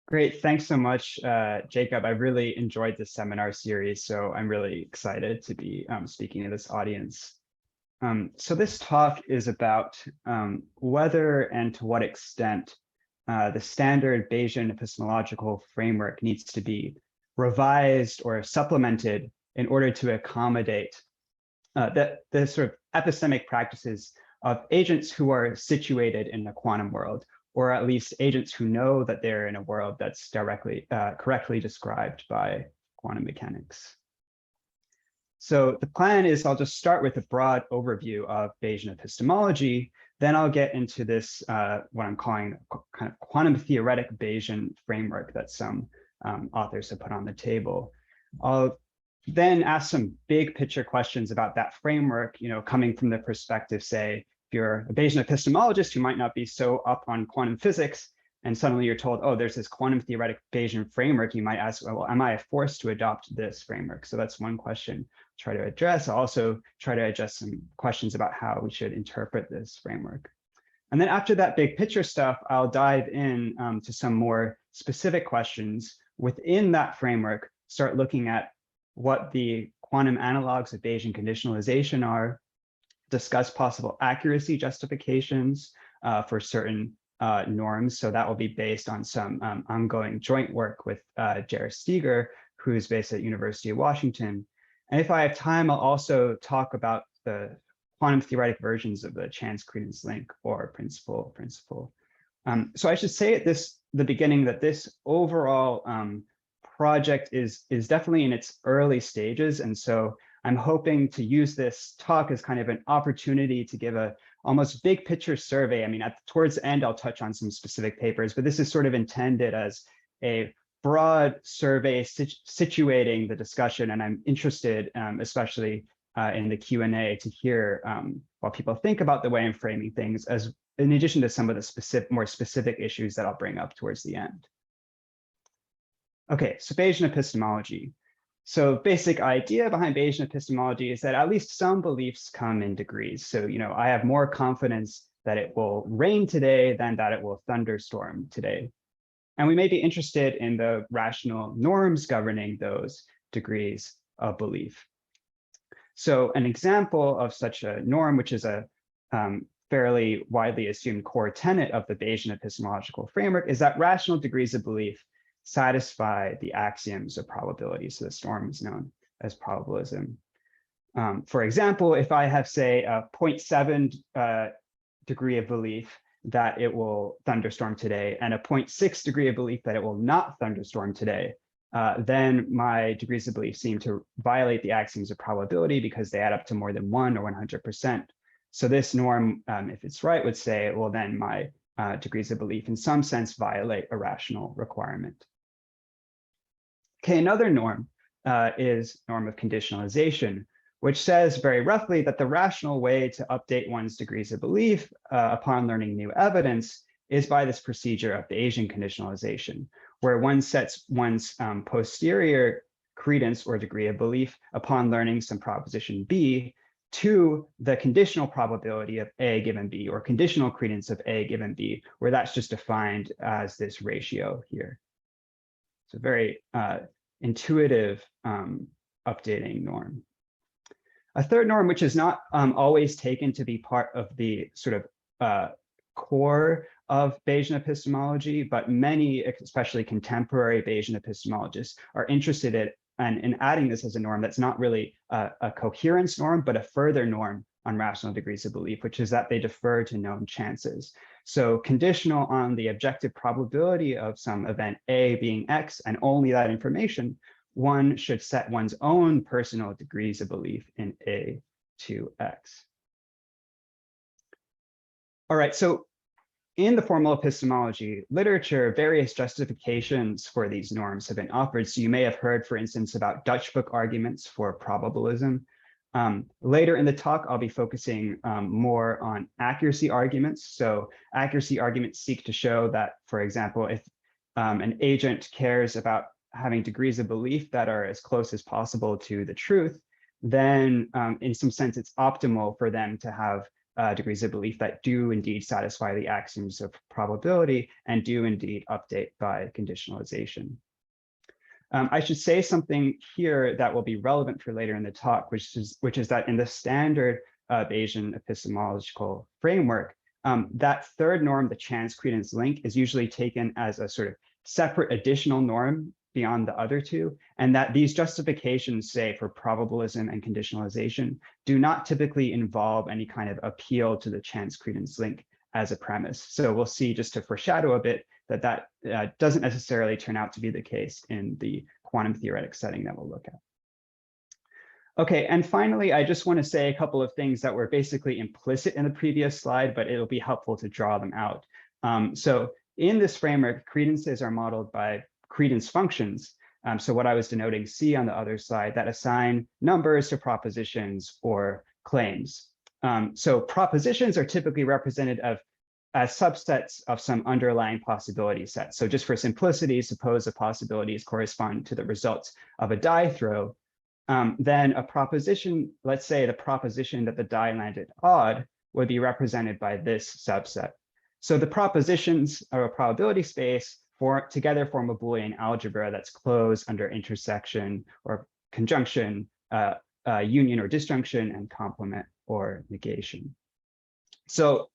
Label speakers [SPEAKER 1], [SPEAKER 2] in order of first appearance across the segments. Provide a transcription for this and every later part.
[SPEAKER 1] Great. Thanks so much, Jacob. I really enjoyed this seminar series, so I'm really excited to be speaking to this audience. So this talk is about whether and to what extent the standard Bayesian epistemological framework needs to be revised or supplemented in order to accommodate the sort of epistemic practices of agents who are situated in the quantum world, or at least agents who know that they're in a world that's correctly described by quantum mechanics. So the plan is I'll just start with a broad overview of Bayesian epistemology. Then I'll get into this, what I'm calling kind of quantum theoretic Bayesian framework that some authors have put on the table. I'll then ask some big picture questions about that framework, coming from the perspective, say, if you're a Bayesian epistemologist who might not be so up on quantum physics, and suddenly you're told, oh, there's this quantum theoretic Bayesian framework, you might ask, well, am I forced to adopt this framework? So that's one question I'll try to address. I'll also try to address some questions about how we should interpret this framework. And then after that big picture stuff, I'll dive in to some more specific questions within that framework, start looking at what the quantum analogs of Bayesian conditionalization are, discuss possible accuracy justifications for certain norms. So that will be based on some ongoing joint work with Jared Steger, who is based at University of Washington. And if I have time, I'll also talk about the quantum theoretic versions of the chance-credence link or principle. So I should say at the beginning that this overall project is definitely in its early stages. And so I'm hoping to use this talk as kind of an opportunity to give a almost big picture survey. I mean, towards the end, I'll touch on some specific papers, but this is sort of intended as a broad survey situating the discussion. And I'm interested, especially in the Q&A, to hear what people think about the way I'm framing things, as in addition to some of the more specific issues that I'll bring up towards the end. Okay, so Bayesian epistemology. So basic idea behind Bayesian epistemology is that at least some beliefs come in degrees. So, I have more confidence that it will rain today than that it will thunderstorm today. And we may be interested in the rational norms governing those degrees of belief. So an example of such a norm, which is a fairly widely assumed core tenet of the Bayesian epistemological framework, is that rational degrees of belief satisfy the axioms of probability. So this norm is known as probabilism. For example, if I have, say, a 0.7 degree of belief that it will thunderstorm today and a 0.6 degree of belief that it will not thunderstorm today, then my degrees of belief seem to violate the axioms of probability because they add up to more than 1 or 100%. So this norm, if it's right, would say, well, then my degrees of belief in some sense violate a rational requirement. Okay, another norm is norm of conditionalization, which says very roughly that the rational way to update one's degrees of belief upon learning new evidence is by this procedure of Bayesian conditionalization, where one sets one's posterior credence or degree of belief upon learning some proposition B to the conditional probability of A given B, or conditional credence of A given B, where that's just defined as this ratio here. So very intuitive updating norm. A third norm, which is not always taken to be part of the sort of core of Bayesian epistemology, but many, especially contemporary Bayesian epistemologists, are interested in adding this as a norm that's not really a coherence norm, but a further norm on rational degrees of belief, which is that they defer to known chances. So conditional on the objective probability of some event A being X and only that information, one should set one's own personal degrees of belief in A to X. All right, so in the formal epistemology literature, various justifications for these norms have been offered. So you may have heard, for instance, about Dutch book arguments for probabilism. Later in the talk, I'll be focusing more on accuracy arguments. So accuracy arguments seek to show that, for example, if an agent cares about having degrees of belief that are as close as possible to the truth, then in some sense, it's optimal for them to have degrees of belief that do indeed satisfy the axioms of probability and do indeed update by conditionalization. I should say something here that will be relevant for later in the talk, which is that in the standard Bayesian epistemological framework, that third norm, the chance-credence link, is usually taken as a sort of separate additional norm beyond the other two, and that these justifications, say for probabilism and conditionalization, do not typically involve any kind of appeal to the chance-credence link as a premise. So we'll see, just to foreshadow a bit, that doesn't necessarily turn out to be the case in the quantum theoretic setting that we'll look at. Okay, and finally, I just want to say a couple of things that were basically implicit in the previous slide, but it'll be helpful to draw them out. So in this framework, credences are modeled by credence functions. So what I was denoting C on the other side, that assign numbers to propositions or claims. So propositions are typically represented as subsets of some underlying possibility set. So just for simplicity, suppose the possibilities correspond to the results of a die throw. Then a proposition, let's say the proposition that the die landed odd, would be represented by this subset. So the propositions of a probability space together form a Boolean algebra that's closed under intersection or conjunction, union or disjunction, and complement or negation. So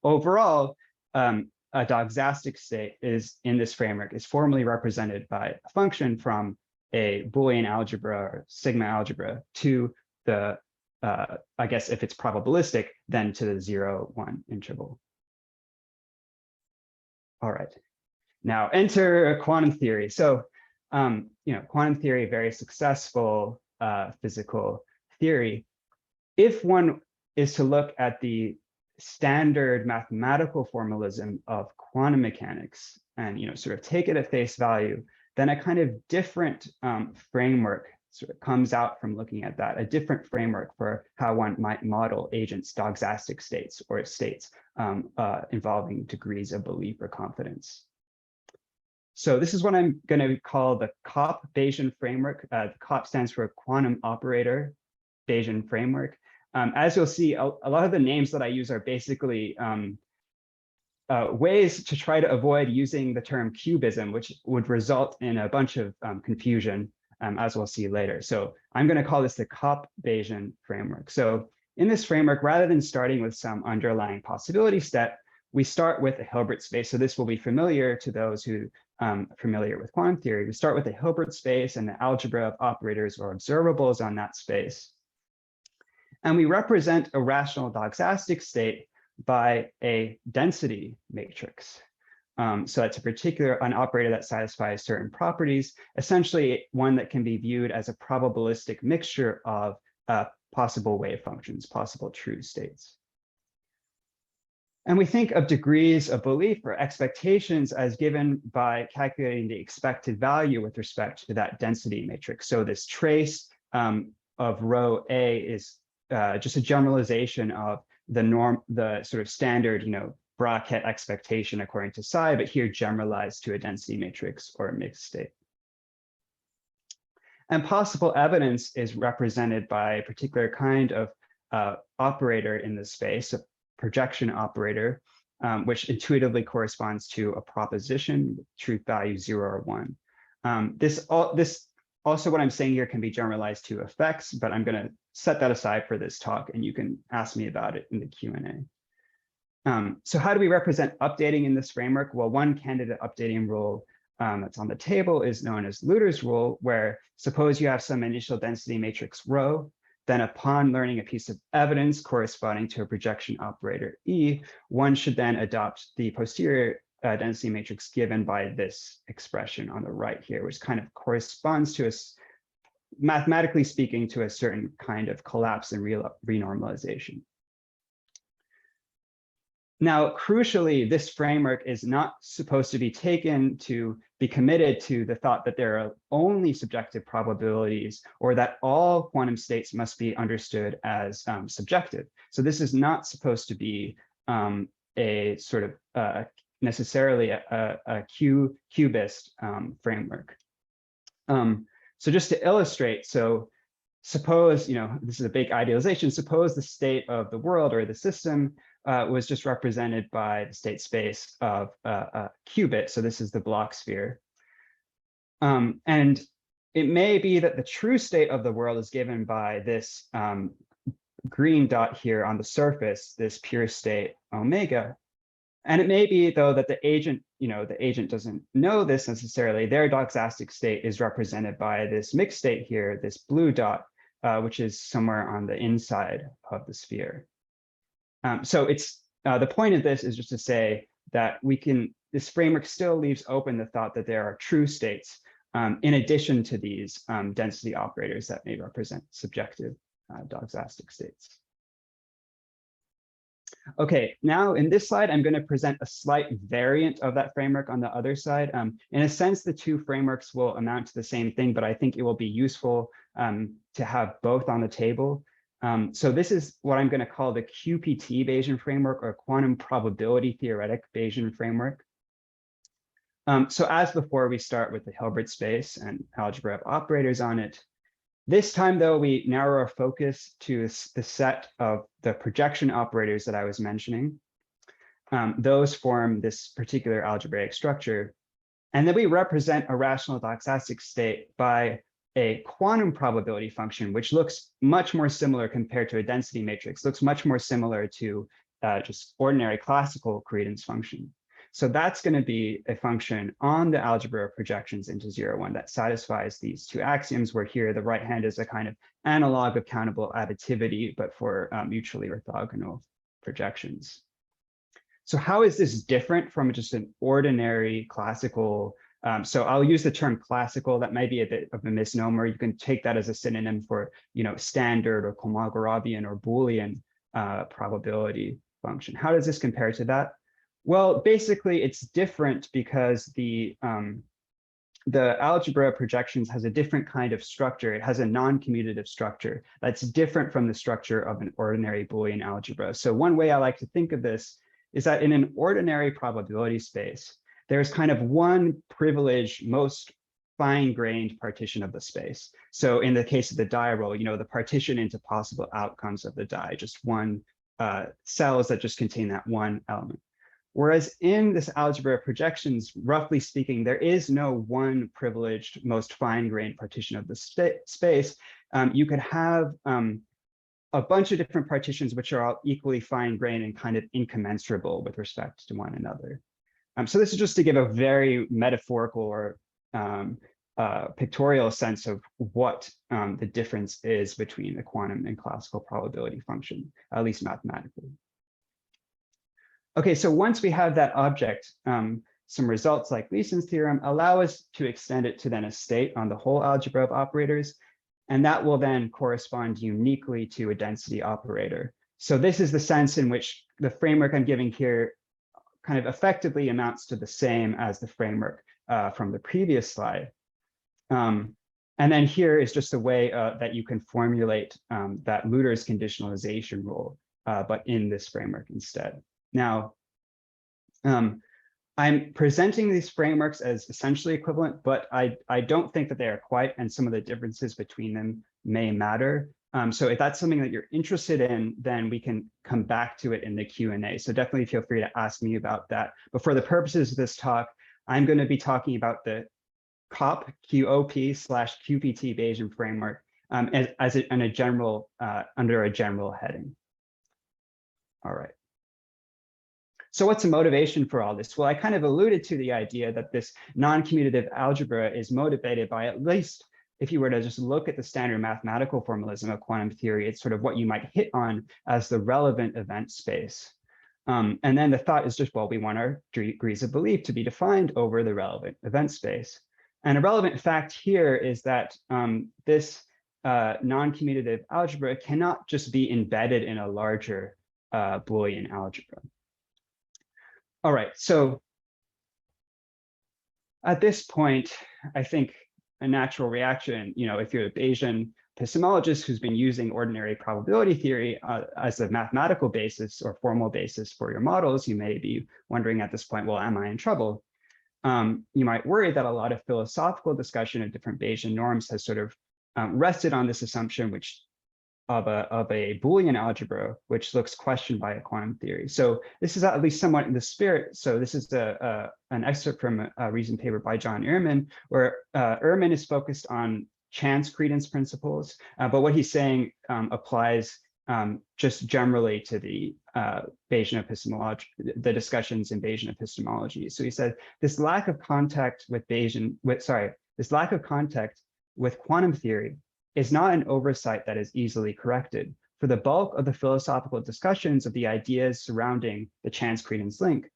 [SPEAKER 1] overall, a doxastic state is in this framework is formally represented by a function from a Boolean algebra or sigma algebra to the, I guess if it's probabilistic, then to the 0-1 interval. All right, now enter quantum theory. So, quantum theory, very successful physical theory. If one is to look at the standard mathematical formalism of quantum mechanics and sort of take it at face value, then a kind of different framework sort of comes out from looking at that, a different framework for how one might model agents, doxastic states, or states involving degrees of belief or confidence. So this is what I'm going to call the COP Bayesian framework. The COP stands for quantum operator Bayesian framework. As you'll see, a lot of the names that I use are basically ways to try to avoid using the term cubism, which would result in a bunch of confusion, as we'll see later. So I'm going to call this the COP Bayesian framework. So in this framework, rather than starting with some underlying possibility set, we start with a Hilbert space. So this will be familiar to those who are familiar with quantum theory. We start with a Hilbert space and the algebra of operators or observables on that space. And we represent a rational doxastic state by a density matrix. So it's an operator that satisfies certain properties, essentially one that can be viewed as a probabilistic mixture of possible wave functions, possible true states. And we think of degrees of belief or expectations as given by calculating the expected value with respect to that density matrix. So this trace of row A is just a generalization of the norm, the sort of standard, bracket expectation according to psi, but here generalized to a density matrix or a mixed state. And possible evidence is represented by a particular kind of operator in the space, a projection operator, which intuitively corresponds to a proposition with truth value 0 or 1. This also, what I'm saying here can be generalized to effects, but I'm going to set that aside for this talk, and you can ask me about it in the Q&A. So how do we represent updating in this framework? Well, one candidate updating rule that's on the table is known as Luder's rule, where suppose you have some initial density matrix rho, then upon learning a piece of evidence corresponding to a projection operator E, one should then adopt the posterior density matrix given by this expression on the right here, which kind of corresponds to mathematically speaking, to a certain kind of collapse and renormalization. Now, crucially, this framework is not supposed to be taken to be committed to the thought that there are only subjective probabilities or that all quantum states must be understood as subjective. So this is not supposed to be a sort of necessarily a cubist framework. So just to illustrate, so suppose, this is a big idealization, suppose the state of the world or the system was just represented by the state space of a qubit. So this is the Bloch sphere. And it may be that the true state of the world is given by this green dot here on the surface, this pure state omega. And it may be, though, that the agent doesn't know this necessarily. Their doxastic state is represented by this mixed state here, this blue dot, which is somewhere on the inside of the sphere. So it's the point of this is just to say that this framework still leaves open the thought that there are true states in addition to these density operators that may represent subjective doxastic states. Okay, now in this slide, I'm going to present a slight variant of that framework on the other side. In a sense, the two frameworks will amount to the same thing, but I think it will be useful to have both on the table. So this is what I'm going to call the QPT Bayesian framework, or quantum probability theoretic Bayesian framework. So as before, we start with the Hilbert space and algebra of operators on it. This time, though, we narrow our focus to the set of the projection operators that I was mentioning. Those form this particular algebraic structure. And then we represent a rational doxastic state by a quantum probability function, which looks much more similar compared to a density matrix, looks much more similar to just ordinary classical credence function. So that's going to be a function on the algebra of projections into 0, 1 that satisfies these two axioms, where here the right hand is a kind of analog of countable additivity, but for mutually orthogonal projections. So how is this different from just an ordinary classical? So I'll use the term classical. That might be a bit of a misnomer. You can take that as a synonym for standard or Kolmogorovian or Boolean probability function. How does this compare to that? Well, basically, it's different because the algebra of projections has a different kind of structure. It has a non-commutative structure that's different from the structure of an ordinary Boolean algebra. So one way I like to think of this is that in an ordinary probability space, there's kind of one privileged, most fine-grained partition of the space. So in the case of the die roll, the partition into possible outcomes of the die, just one cells that just contain that one element. Whereas in this algebra of projections, roughly speaking, there is no one privileged, most fine-grained partition of the space. You could have a bunch of different partitions which are all equally fine-grained and kind of incommensurable with respect to one another. So this is just to give a very metaphorical or pictorial sense of what the difference is between the quantum and classical probability function, at least mathematically. Okay, so once we have that object, some results like Gleason's theorem allow us to extend it to then a state on the whole algebra of operators, and that will then correspond uniquely to a density operator. So this is the sense in which the framework I'm giving here kind of effectively amounts to the same as the framework from the previous slide. And then here is just a way that you can formulate that Luther's conditionalization rule, but in this framework instead. Now, I'm presenting these frameworks as essentially equivalent, but I don't think that they are quite, and some of the differences between them may matter. So if that's something that you're interested in, then we can come back to it in the Q&A. So definitely feel free to ask me about that. But for the purposes of this talk, I'm going to be talking about the QOP/QPT Bayesian framework under a general heading. All right. So what's the motivation for all this? Well, I kind of alluded to the idea that this non-commutative algebra is motivated by, at least if you were to just look at the standard mathematical formalism of quantum theory, it's sort of what you might hit on as the relevant event space. And then the thought is just, well, we want our degrees of belief to be defined over the relevant event space. And a relevant fact here is that this non-commutative algebra cannot just be embedded in a larger Boolean algebra. All right, so at this point, I think a natural reaction, if you're a Bayesian epistemologist who's been using ordinary probability theory as a mathematical basis or formal basis for your models, you may be wondering at this point, well, am I in trouble? You might worry that a lot of philosophical discussion of different Bayesian norms has sort of rested on this assumption, which of a Boolean algebra, which looks questioned by a quantum theory. So this is at least somewhat in the spirit. So this is an excerpt from a recent paper by John Ehrman, where Ehrman is focused on chance-credence principles, but what he's saying applies just generally to the Bayesian epistemology, the discussions in Bayesian epistemology. So he said this lack of contact with this lack of contact with quantum theory is not an oversight that is easily corrected. For the bulk of the philosophical discussions of the ideas surrounding the chance-credence link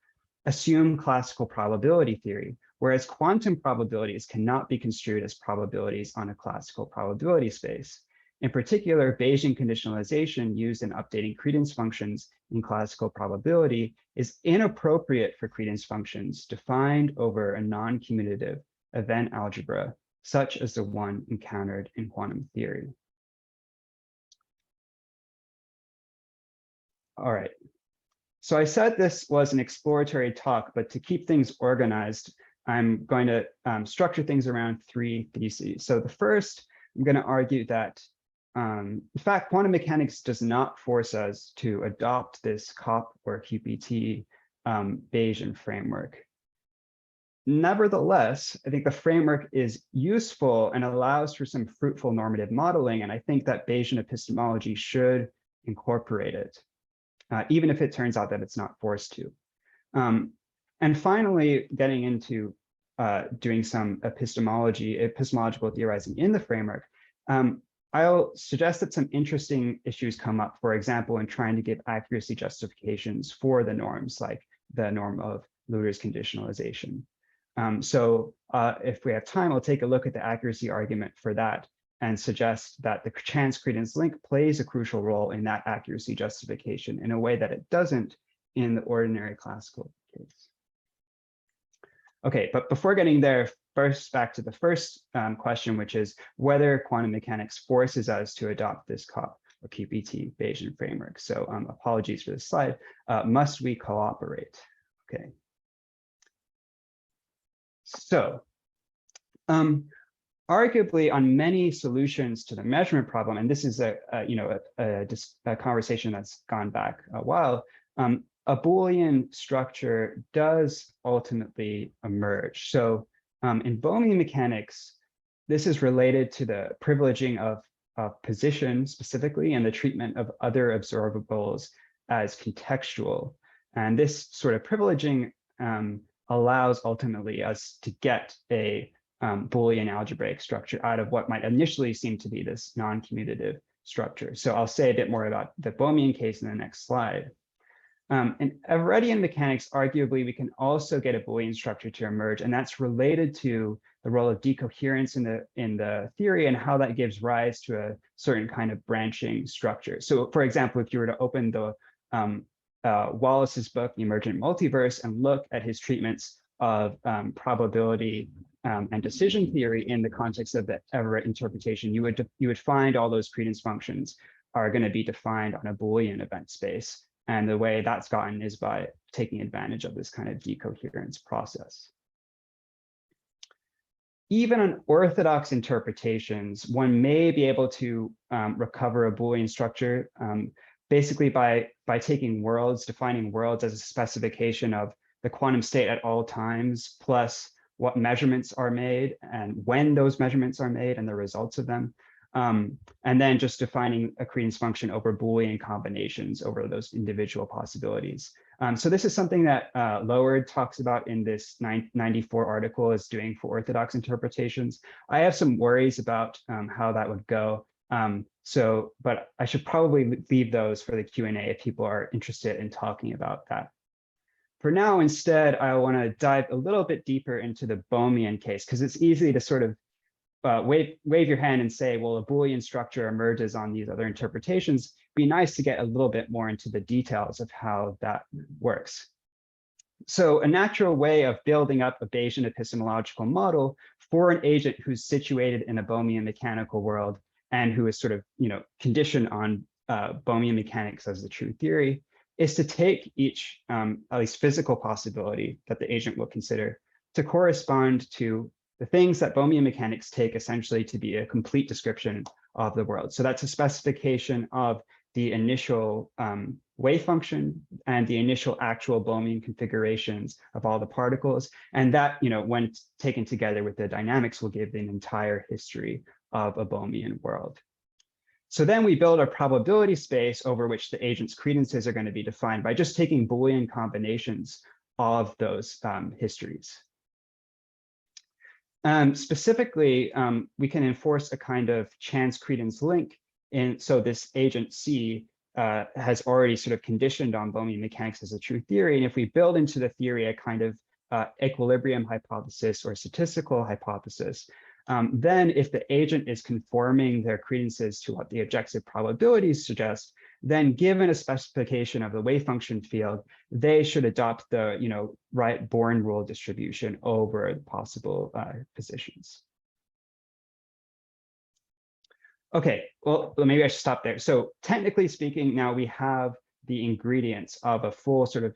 [SPEAKER 1] assume classical probability theory, whereas quantum probabilities cannot be construed as probabilities on a classical probability space. In particular, Bayesian conditionalization used in updating credence functions in classical probability is inappropriate for credence functions defined over a non-commutative event algebra, such as the one encountered in quantum theory. All right. So I said this was an exploratory talk, but to keep things organized, I'm going to structure things around 3 theses. So the first, I'm going to argue that, in fact, quantum mechanics does not force us to adopt this COP or QPT Bayesian framework. Nevertheless, I think the framework is useful and allows for some fruitful normative modeling, and I think that Bayesian epistemology should incorporate it, even if it turns out that it's not forced to. And finally, getting into doing some epistemological theorizing in the framework, I'll suggest that some interesting issues come up, for example, in trying to give accuracy justifications for the norms, like the norm of Luther's conditionalization. So if we have time, I'll take a look at the accuracy argument for that and suggest that the chance-credence link plays a crucial role in that accuracy justification in a way that it doesn't in the ordinary classical case. Okay, but before getting there, first back to the first question, which is whether quantum mechanics forces us to adopt this COP or QPT Bayesian framework. So apologies for this slide. Must we cooperate? Okay. So, arguably, on many solutions to the measurement problem, and this is a conversation that's gone back a while, a Boolean structure does ultimately emerge. So, in Bohmian mechanics, this is related to the privileging of position specifically and the treatment of other observables as contextual. And this sort of privileging allows ultimately us to get a Boolean algebraic structure out of what might initially seem to be this non-commutative structure. So I'll say a bit more about the Bohmian case in the next slide. In Everettian mechanics, arguably, we can also get a Boolean structure to emerge, and that's related to the role of decoherence in the theory and how that gives rise to a certain kind of branching structure. So, for example, if you were to open the Wallace's book, The Emergent Multiverse, and look at his treatments of probability and decision theory in the context of the Everett interpretation, you would find all those credence functions are going to be defined on a Boolean event space. And the way that's gotten is by taking advantage of this kind of decoherence process. Even on orthodox interpretations, one may be able to recover a Boolean structure basically by taking worlds, defining worlds as a specification of the quantum state at all times, plus what measurements are made and when those measurements are made and the results of them. And then just defining a credence function over Boolean combinations over those individual possibilities. So this is something that Lowered talks about in this 94 article is doing for orthodox interpretations. I have some worries about how that would go. But I should probably leave those for the Q&A if people are interested in talking about that. For now, instead, I want to dive a little bit deeper into the Bohmian case, because it's easy to sort of wave your hand and say, well, a Boolean structure emerges on these other interpretations. It'd be nice to get a little bit more into the details of how that works. So a natural way of building up a Bayesian epistemological model for an agent who's situated in a Bohmian mechanical world and who is sort of, conditioned on Bohmian mechanics as the true theory, is to take each, at least physical possibility that the agent will consider to correspond to the things that Bohmian mechanics take essentially to be a complete description of the world. So that's a specification of the initial wave function and the initial actual Bohmian configurations of all the particles. And that, when taken together with the dynamics, will give an entire history of a Bohmian world. So then we build a probability space over which the agent's credences are going to be defined by just taking Boolean combinations of those histories. Specifically, we can enforce a kind of chance-credence link. So this agent C has already sort of conditioned on Bohmian mechanics as a true theory. And if we build into the theory a kind of equilibrium hypothesis or statistical hypothesis, then if the agent is conforming their credences to what the objective probabilities suggest, then given a specification of the wave function field, they should adopt the Born rule distribution over the possible positions. Okay, well, maybe I should stop there. So technically speaking, now we have the ingredients of a full sort of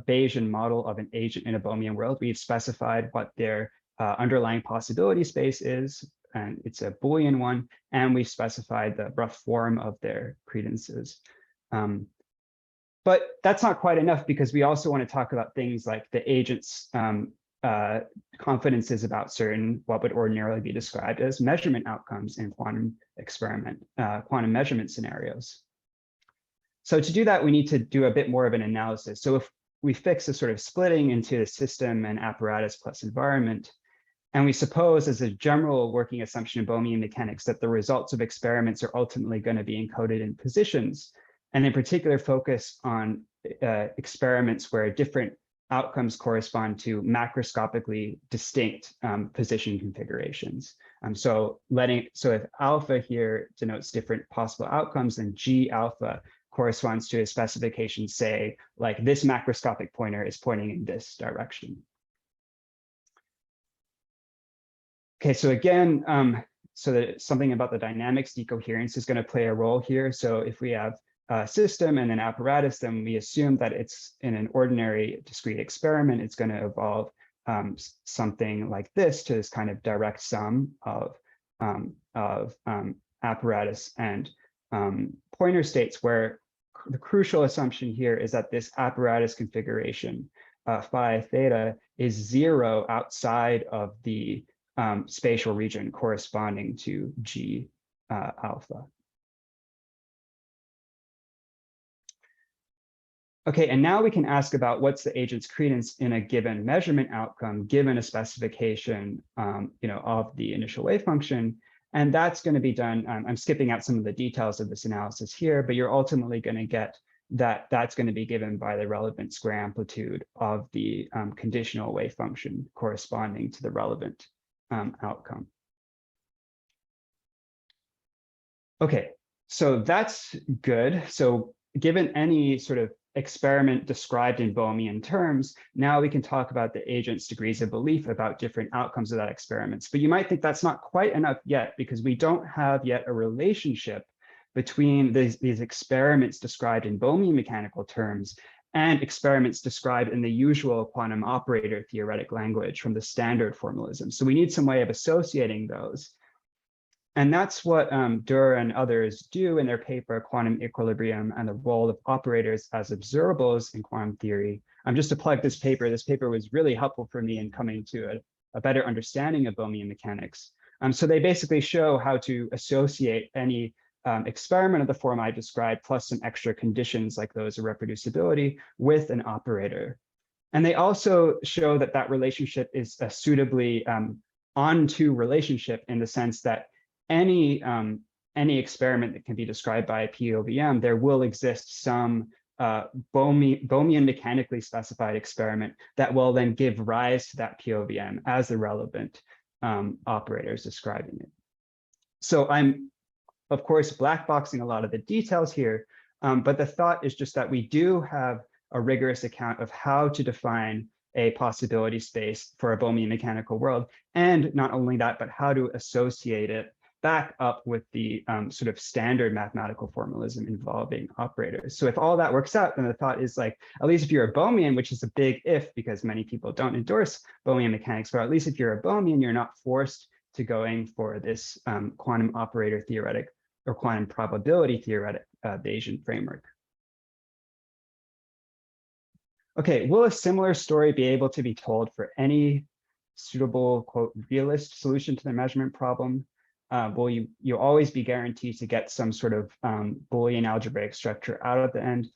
[SPEAKER 1] Bayesian model of an agent in a Bohmian world. We've specified what their underlying possibility space is, and it's a Boolean one, and we've specified the rough form of their credences. But that's not quite enough, because we also want to talk about things like the agent's confidences about certain what would ordinarily be described as measurement outcomes in quantum measurement scenarios. So to do that, we need to do a bit more of an analysis. So if we fix a sort of splitting into the system and apparatus plus environment, and we suppose as a general working assumption in Bohmian mechanics that the results of experiments are ultimately going to be encoded in positions, and in particular focus on experiments where different outcomes correspond to macroscopically distinct position configurations. So if alpha here denotes different possible outcomes, then G alpha corresponds to a specification, say, like this macroscopic pointer is pointing in this direction. Okay, so again, something about the dynamics decoherence is going to play a role here. So if we have a system and an apparatus, then we assume that it's in an ordinary discrete experiment, it's going to evolve something like this to this kind of direct sum of apparatus and pointer states, where the crucial assumption here is that this apparatus configuration, phi theta, is 0 outside of the spatial region corresponding to G alpha. Okay, and now we can ask about what's the agent's credence in a given measurement outcome, given a specification, of the initial wave function. And that's going to be done. I'm skipping out some of the details of this analysis here, but you're ultimately going to get that that's going to be given by the relevant square amplitude of the conditional wave function corresponding to the relevant outcome. Okay, so that's good. So given any sort of experiment described in Bohmian terms, now we can talk about the agent's degrees of belief about different outcomes of that experiment. But you might think that's not quite enough yet, because we don't have yet a relationship between these experiments described in Bohmian mechanical terms and experiments described in the usual quantum operator theoretic language from the standard formalism. So we need some way of associating those. And that's what Durr and others do in their paper, Quantum Equilibrium and the Role of Operators as Observables in Quantum Theory. Just to plug this paper was really helpful for me in coming to a better understanding of Bohmian mechanics. So they basically show how to associate any experiment of the form I described, plus some extra conditions like those of reproducibility, with an operator. And they also show that that relationship is a suitably onto relationship, in the sense that any experiment that can be described by a POVM, there will exist some Bohmian mechanically specified experiment that will then give rise to that POVM as the relevant operators describing it. So I'm, of course, blackboxing a lot of the details here, but the thought is just that we do have a rigorous account of how to define a possibility space for a Bohmian mechanical world, and not only that, but how to associate it back up with the sort of standard mathematical formalism involving operators. So if all that works out, then the thought is like, at least if you're a Bohmian, which is a big if because many people don't endorse Bohmian mechanics, but at least if you're a Bohmian, you're not forced to going for this quantum operator theoretic or quantum probability theoretic Bayesian framework. Okay, will a similar story be able to be told for any suitable, quote, realist solution to the measurement problem? Will you always be guaranteed to get some sort of Boolean algebraic structure out at the end?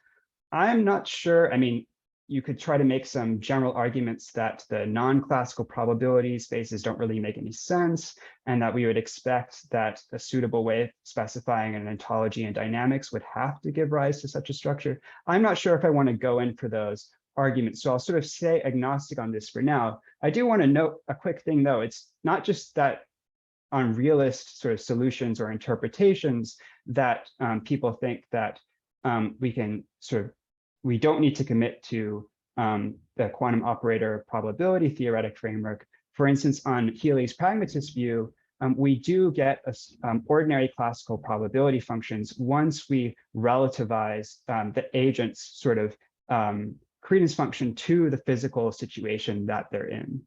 [SPEAKER 1] I'm not sure. I mean, you could try to make some general arguments that the non-classical probability spaces don't really make any sense, and that we would expect that a suitable way of specifying an ontology in dynamics would have to give rise to such a structure. I'm not sure if I want to go in for those arguments, so I'll sort of stay agnostic on this for now. I do want to note a quick thing, though. It's not just that on realist sort of solutions or interpretations that people think that we don't need to commit to the quantum operator probability theoretic framework. For instance, on Healy's pragmatist view, we do get ordinary classical probability functions once we relativize the agent's sort of credence function to the physical situation that they're in.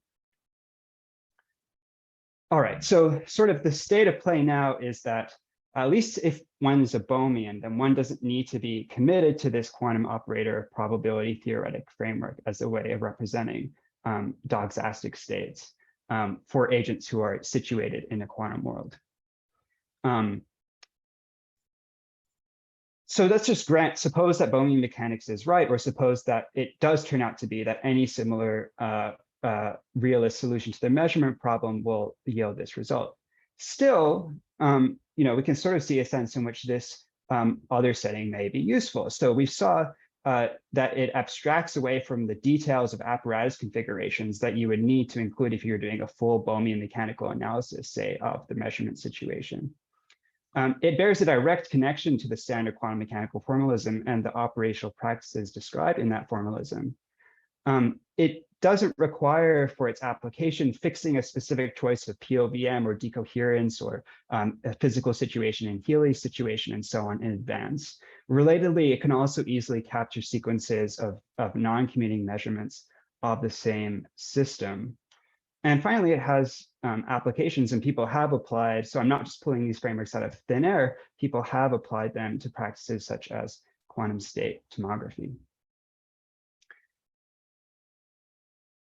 [SPEAKER 1] All right, so sort of the state of play now is that at least if one's a Bohmian, then one doesn't need to be committed to this quantum operator probability theoretic framework as a way of representing doxastic states for agents who are situated in a quantum world. So let's just suppose that Bohmian mechanics is right, or suppose that it does turn out to be that any similar realist solution to the measurement problem will yield this result. Still, we can sort of see a sense in which this other setting may be useful. So we saw that it abstracts away from the details of apparatus configurations that you would need to include if you're doing a full Bohmian mechanical analysis, say, of the measurement situation. It bears a direct connection to the standard quantum mechanical formalism and the operational practices described in that formalism. It doesn't require for its application fixing a specific choice of POVM or decoherence or a physical situation in Healy's situation and so on in advance. Relatedly, it can also easily capture sequences of non-commuting measurements of the same system. And finally, it has applications, and people have applied. So I'm not just pulling these frameworks out of thin air. People have applied them to practices such as quantum state tomography.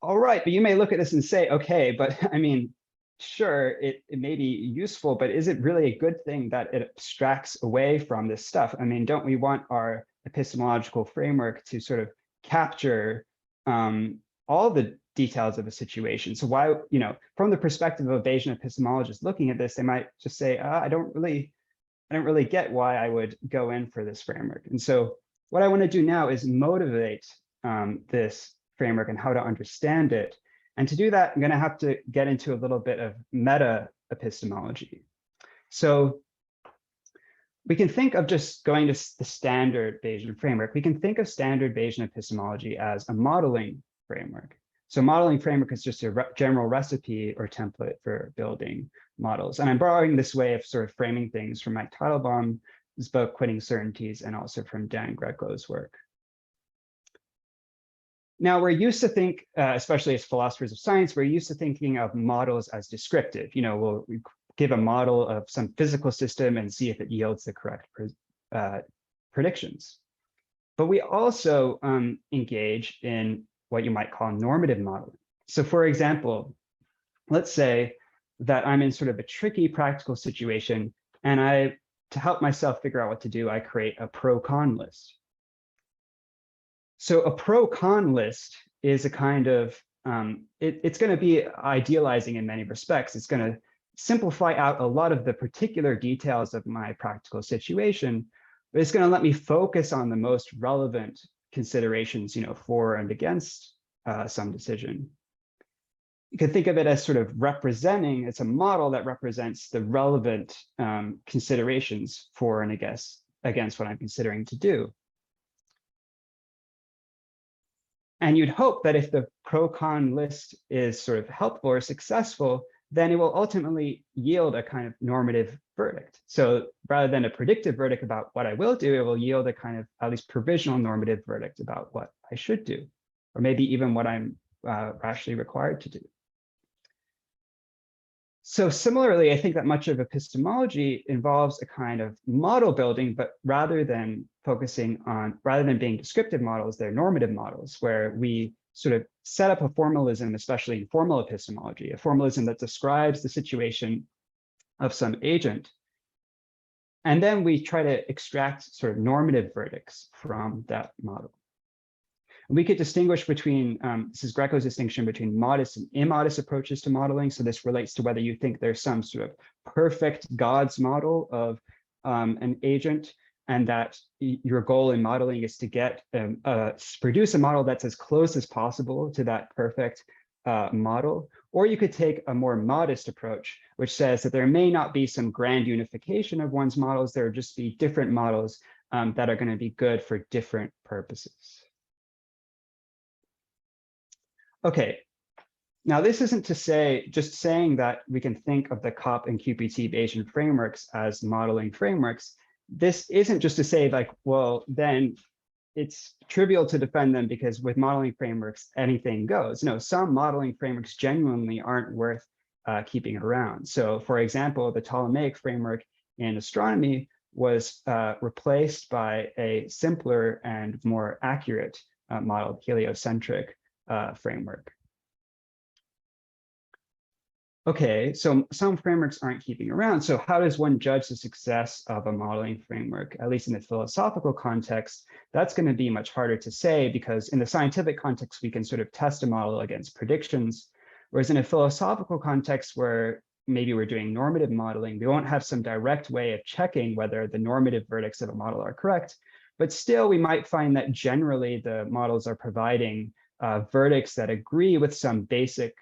[SPEAKER 1] All right, but you may look at this and say, okay, but I mean, sure, it may be useful, but is it really a good thing that it abstracts away from this stuff? I mean, don't we want our epistemological framework to sort of capture all the details of a situation? So why, from the perspective of Bayesian epistemologists looking at this, they might just say, I don't really get why I would go in for this framework. And so what I want to do now is motivate this framework and how to understand it. And to do that, I'm going to have to get into a little bit of meta-epistemology. So we can think of just going to the standard Bayesian framework. We can think of standard Bayesian epistemology as a modeling framework. So modeling framework is just a general recipe or template for building models. And I'm borrowing this way of sort of framing things from Mike Teitelbaum's book, Quitting Certainties, and also from Dan Greco's work. Now, we're used to think, especially as philosophers of science, we're used to thinking of models as descriptive. We'll give a model of some physical system and see if it yields the correct predictions. But we also engage in what you might call normative modeling. So for example, let's say that I'm in sort of a tricky practical situation, and to help myself figure out what to do, I create a pro-con list. So a pro-con list is a kind of, it's going to be idealizing in many respects. It's going to simplify out a lot of the particular details of my practical situation, but it's going to let me focus on the most relevant considerations, for and against some decision. You can think of it as sort of representing, it's a model that represents the relevant considerations for and against what I'm considering to do. And you'd hope that if the pro-con list is sort of helpful or successful, then it will ultimately yield a kind of normative verdict. So rather than a predictive verdict about what I will do, it will yield a kind of at least provisional normative verdict about what I should do, or maybe even what I'm rationally required to do. So similarly, I think that much of epistemology involves a kind of model building, but rather than being descriptive models, they're normative models where we sort of set up a formalism, especially in formal epistemology, a formalism that describes the situation of some agent. And then we try to extract sort of normative verdicts from that model. We could distinguish between, this is Greco's distinction between modest and immodest approaches to modeling. So this relates to whether you think there's some sort of perfect God's model of an agent, and that your goal in modeling is to get produce a model that's as close as possible to that perfect model. Or you could take a more modest approach, which says that there may not be some grand unification of one's models. There will just be different models that are going to be good for different purposes. Okay, now this isn't to say, just saying that we can think of the COP and QPT Bayesian frameworks as modeling frameworks. This isn't just to say like, well, then it's trivial to defend them because with modeling frameworks, anything goes. No, some modeling frameworks genuinely aren't worth keeping around. So for example, the Ptolemaic framework in astronomy was replaced by a simpler and more accurate model, heliocentric framework. Okay, so some frameworks aren't keeping around. So how does one judge the success of a modeling framework? At least in the philosophical context, that's going to be much harder to say because in the scientific context, we can sort of test a model against predictions. Whereas in a philosophical context where maybe we're doing normative modeling, we won't have some direct way of checking whether the normative verdicts of a model are correct. But still, we might find that generally the models are providing verdicts that agree with some basic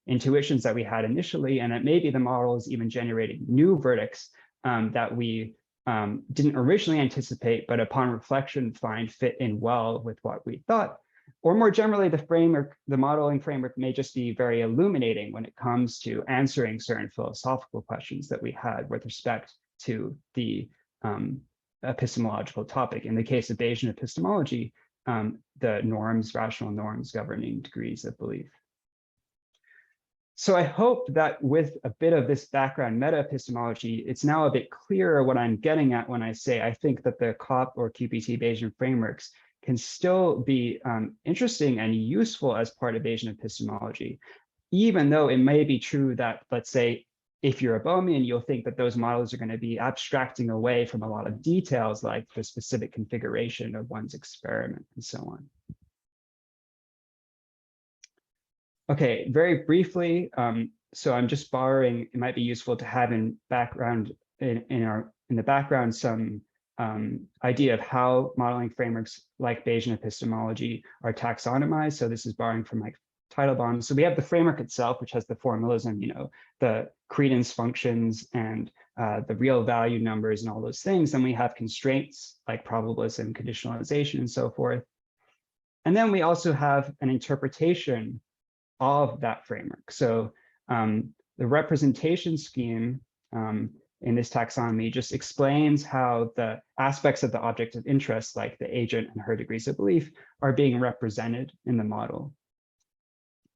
[SPEAKER 1] intuitions that we had initially, and that maybe the model is even generating new verdicts that we didn't originally anticipate, but upon reflection find fit in well with what we thought. Or more generally, the modeling framework may just be very illuminating when it comes to answering certain philosophical questions that we had with respect to the epistemological topic. In the case of Bayesian epistemology, the norms, rational norms governing degrees of belief. So I hope that with a bit of this background meta-epistemology, it's now a bit clearer what I'm getting at when I say I think that the COP or QPT Bayesian frameworks can still be interesting and useful as part of Bayesian epistemology, even though it may be true that, let's say, if you're a Bohmian, you'll think that those models are going to be abstracting away from a lot of details like the specific configuration of one's experiment and so on. Okay, very briefly, so I'm just borrowing, it might be useful to have in background in the background some idea of how modeling frameworks like Bayesian epistemology are taxonomized. So this is borrowing from like Teitelbaum. So we have the framework itself, which has the formalism, the credence functions and the real value numbers and all those things. Then we have constraints like probabilism, conditionalization, and so forth. And then we also have an interpretation of that framework. So the representation scheme in this taxonomy just explains how the aspects of the object of interest, like the agent and her degrees of belief, are being represented in the model.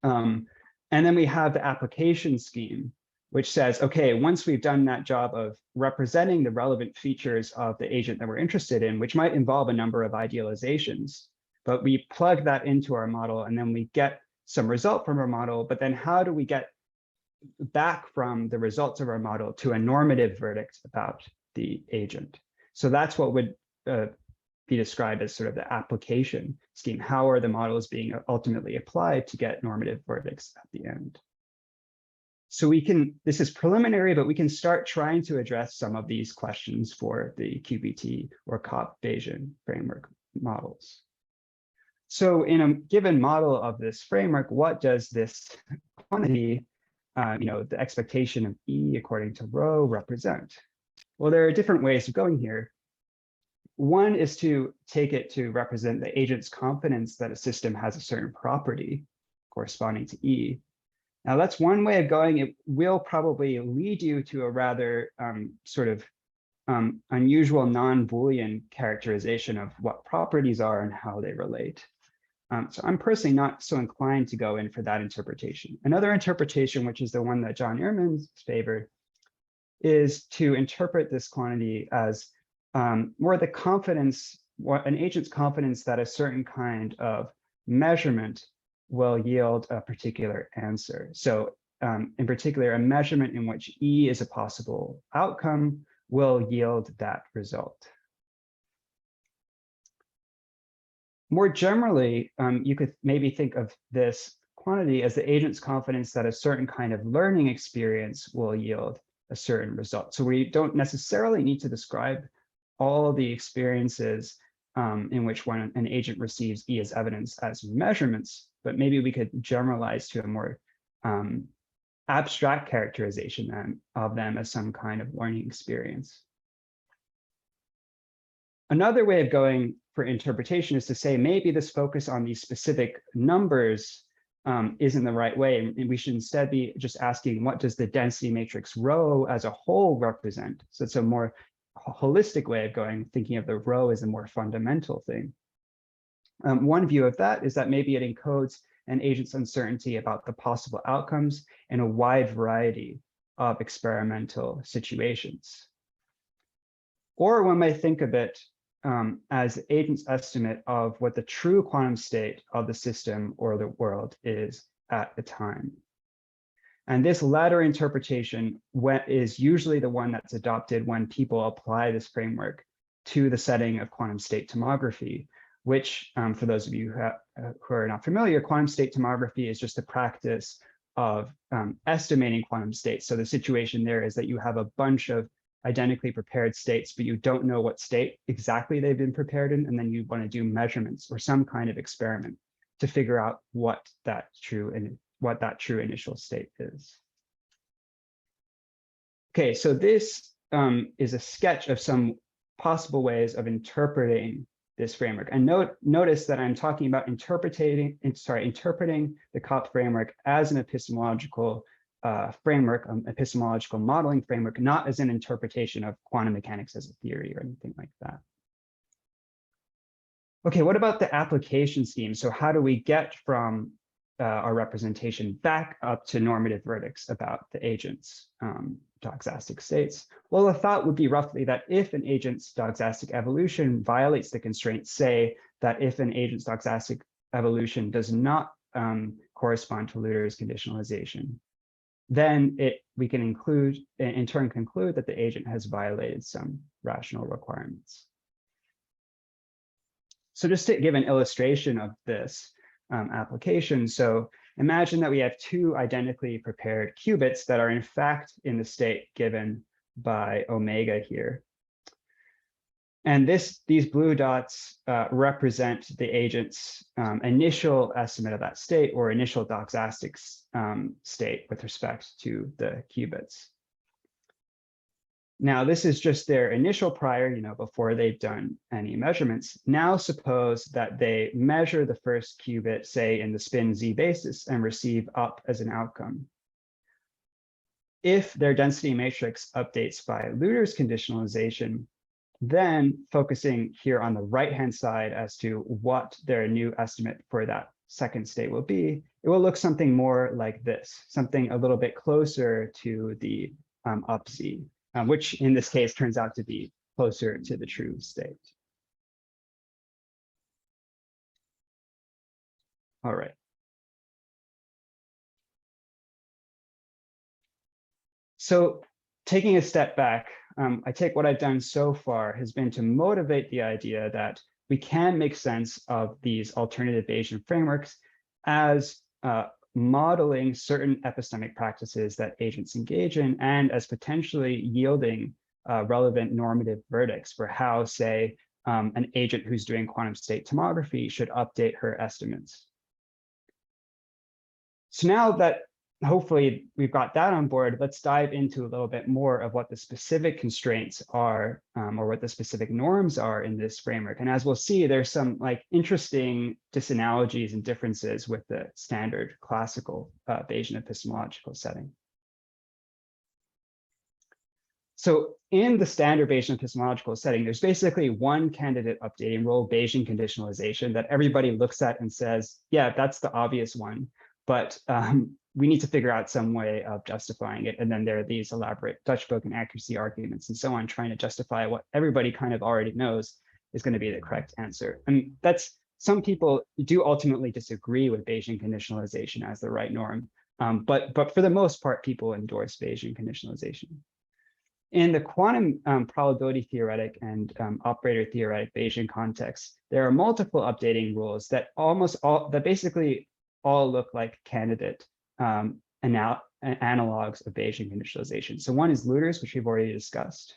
[SPEAKER 1] And then we have the application scheme, which says, okay, once we've done that job of representing the relevant features of the agent that we're interested in, which might involve a number of idealizations, but we plug that into our model and then we get some result from our model, but then how do we get back from the results of our model to a normative verdict about the agent? So that's what would be described as sort of the application scheme. How are the models being ultimately applied to get normative verdicts at the end? So this is preliminary, but we can start trying to address some of these questions for the QPT or COP Bayesian framework models. So in a given model of this framework, what does this quantity, the expectation of E according to rho, represent? Well, there are different ways of going here. One is to take it to represent the agent's confidence that a system has a certain property corresponding to E. Now, that's one way of going. It will probably lead you to a rather sort of unusual non-Boolean characterization of what properties are and how they relate. So I'm personally not so inclined to go in for that interpretation. Another interpretation, which is the one that John Ehrman's favored, is to interpret this quantity as more the confidence, an agent's confidence that a certain kind of measurement will yield a particular answer. So in particular, a measurement in which E is a possible outcome will yield that result. More generally, you could maybe think of this quantity as the agent's confidence that a certain kind of learning experience will yield a certain result. So we don't necessarily need to describe all the experiences in which when an agent receives E as evidence as measurements, but maybe we could generalize to a more abstract characterization of them as some kind of learning experience. Another way of going for interpretation is to say maybe this focus on these specific numbers isn't the right way, and we should instead be just asking, what does the density matrix rho as a whole represent? So it's a more holistic way of going, thinking of the rho as a more fundamental thing. One view of that is that maybe it encodes an agent's uncertainty about the possible outcomes in a wide variety of experimental situations. Or one might think of it as the agent's estimate of what the true quantum state of the system or the world is at the time. And this latter interpretation is usually the one that's adopted when people apply this framework to the setting of quantum state tomography, which, for those of you who are not familiar, quantum state tomography is just the practice of estimating quantum states. So the situation there is that you have a bunch of identically prepared states, but you don't know what state exactly they've been prepared in, and then you want to do measurements or some kind of experiment to figure out what that true initial state is. Okay, so this is a sketch of some possible ways of interpreting this framework. And notice that I'm talking about interpreting the COP framework as an epistemological framework, epistemological modeling framework, not as an interpretation of quantum mechanics as a theory or anything like that. Okay, what about the application scheme? So how do we get from our representation back up to normative verdicts about the agent's doxastic states? Well, the thought would be roughly that if an agent's doxastic evolution violates the constraint, say that if an agent's doxastic evolution does not correspond to Luder's conditionalization, then we can in turn conclude that the agent has violated some rational requirements. So just to give an illustration of this application, so imagine that we have two identically prepared qubits that are in fact in the state given by omega here. And these blue dots represent the agent's initial estimate of that state or initial doxastic state with respect to the qubits. Now, this is just their initial prior, before they've done any measurements. Now, suppose that they measure the first qubit, say, in the spin Z basis and receive up as an outcome. If their density matrix updates by Luder's conditionalization, then focusing here on the right-hand side as to what their new estimate for that second state will be, it will look something more like this, something a little bit closer to the up Z. Which in this case turns out to be closer to the true state. All right. So taking a step back, I take what I've done so far has been to motivate the idea that we can make sense of these alternative Bayesian frameworks as modeling certain epistemic practices that agents engage in and as potentially yielding relevant normative verdicts for how, say, an agent who's doing quantum state tomography should update her estimates. So now that hopefully we've got that on board. Let's dive into a little bit more of what the specific constraints are, or what the specific norms are in this framework. And as we'll see, there's some like interesting disanalogies and differences with the standard classical Bayesian epistemological setting. So in the standard Bayesian epistemological setting, there's basically one candidate updating rule, Bayesian conditionalization, that everybody looks at and says, yeah, that's the obvious one, but we need to figure out some way of justifying it. And then there are these elaborate Dutch book and accuracy arguments and so on, trying to justify what everybody kind of already knows is going to be the correct answer. And that's, some people do ultimately disagree with Bayesian conditionalization as the right norm, but for the most part, people endorse Bayesian conditionalization. In the quantum probability theoretic and operator theoretic Bayesian context, there are multiple updating rules that basically all look like candidate analogs of Bayesian conditionalization. So one is Luther's, which we've already discussed.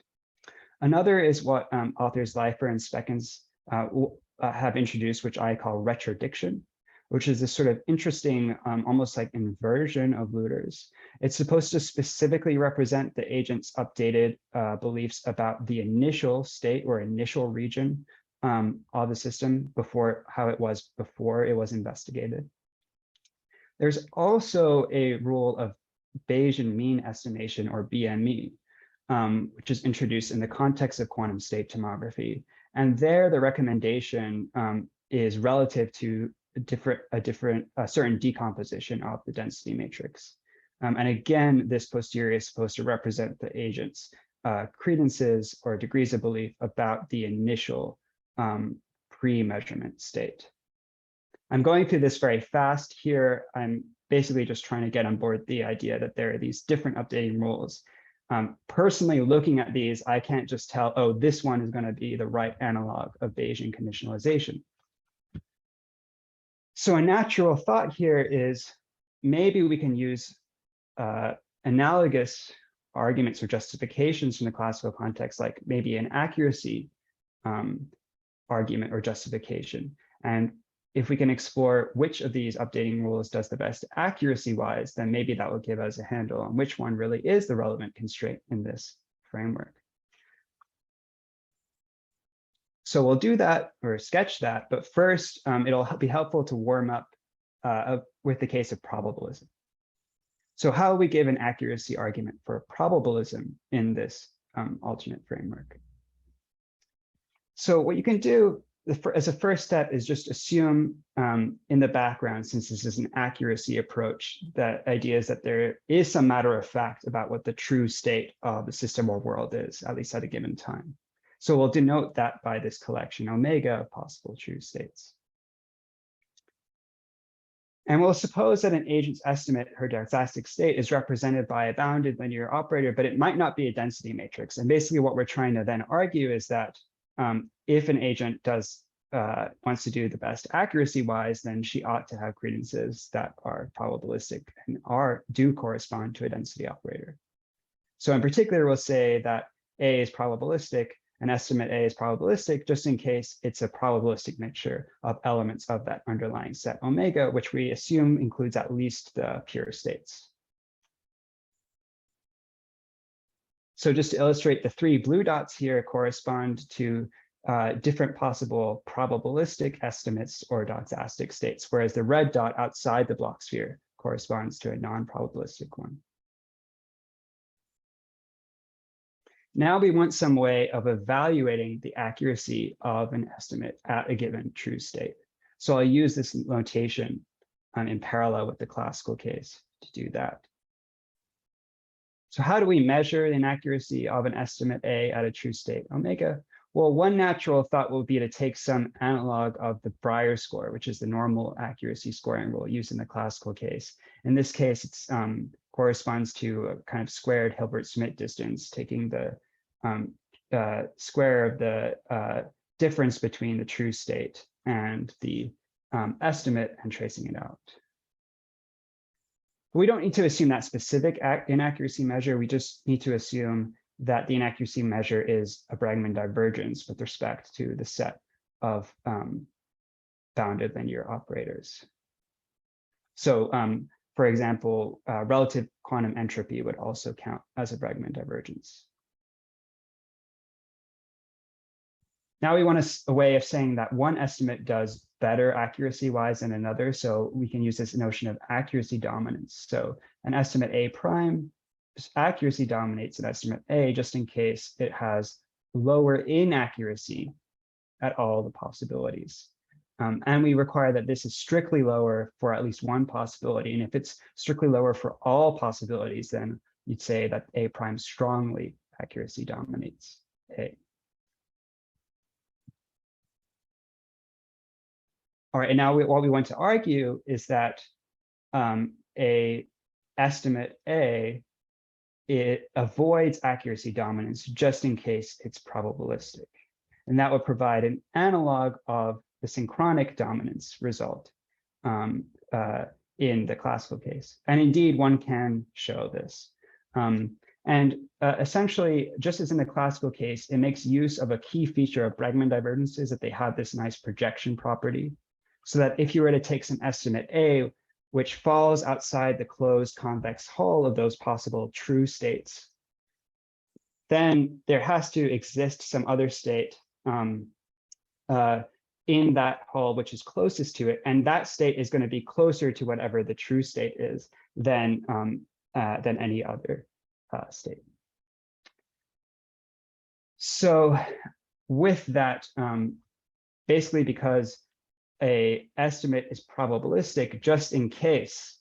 [SPEAKER 1] Another is what authors Leifer and Speckens have introduced, which I call retrodiction, which is this sort of interesting, almost like inversion of Luther's. It's supposed to specifically represent the agent's updated beliefs about the initial state or initial region of the system before how it was before it was investigated. There's also a rule of Bayesian mean estimation, or BME, which is introduced in the context of quantum state tomography. And there, the recommendation is relative to a certain decomposition of the density matrix. And again, this posterior is supposed to represent the agent's credences or degrees of belief about the initial pre-measurement state. I'm going through this very fast here. I'm basically just trying to get on board the idea that there are these different updating rules. Personally, looking at these, I can't just tell, oh, this one is going to be the right analog of Bayesian conditionalization. So a natural thought here is maybe we can use analogous arguments or justifications from the classical context, like maybe an accuracy argument or justification. And if we can explore which of these updating rules does the best accuracy-wise, then maybe that will give us a handle on which one really is the relevant constraint in this framework. So we'll do that or sketch that, but first it'll be helpful to warm up with the case of probabilism. So how we give an accuracy argument for probabilism in this alternate framework. So what you can do as a first step is just assume in the background, since this is an accuracy approach, that idea is that there is some matter of fact about what the true state of the system or world is, at least at a given time. So we'll denote that by this collection omega of possible true states. And we'll suppose that an agent's estimate, her stochastic state, is represented by a bounded linear operator, but it might not be a density matrix. And basically what we're trying to then argue is that if an agent wants to do the best accuracy-wise, then she ought to have credences that are probabilistic and do correspond to a density operator. So in particular, we'll say that A is probabilistic, and estimate A is probabilistic, just in case it's a probabilistic mixture of elements of that underlying set omega, which we assume includes at least the pure states. So just to illustrate, the three blue dots here correspond to different possible probabilistic estimates or doxastic states, whereas the red dot outside the block sphere corresponds to a non-probabilistic one. Now we want some way of evaluating the accuracy of an estimate at a given true state. So I'll use this notation in parallel with the classical case to do that. So how do we measure the inaccuracy of an estimate A at a true state omega? Well, one natural thought will be to take some analog of the Breyer score, which is the normal accuracy scoring rule used in the classical case. In this case, it corresponds to a kind of squared Hilbert-Smith distance, taking the square of the difference between the true state and the estimate and tracing it out. We don't need to assume that specific inaccuracy measure. We just need to assume that the inaccuracy measure is a Bregman divergence with respect to the set of bounded linear operators. So For example, relative quantum entropy would also count as a Bregman divergence. Now we want a way of saying that one estimate does better accuracy-wise than another. So we can use this notion of accuracy dominance. So an estimate A prime accuracy dominates an estimate A just in case it has lower inaccuracy at all the possibilities. And we require that this is strictly lower for at least one possibility. And if it's strictly lower for all possibilities, then you'd say that A prime strongly accuracy dominates A. All right, and now what we want to argue is that a estimate A, it avoids accuracy dominance just in case it's probabilistic. And that would provide an analog of the synchronic dominance result in the classical case. And indeed, one can show this. Essentially, just as in the classical case, it makes use of a key feature of Bregman divergences that they have this nice projection property. So that if you were to take some estimate A, which falls outside the closed convex hull of those possible true states, then there has to exist some other state in that hull which is closest to it, and that state is going to be closer to whatever the true state is than any other state. So with that, basically because a estimate is probabilistic just in case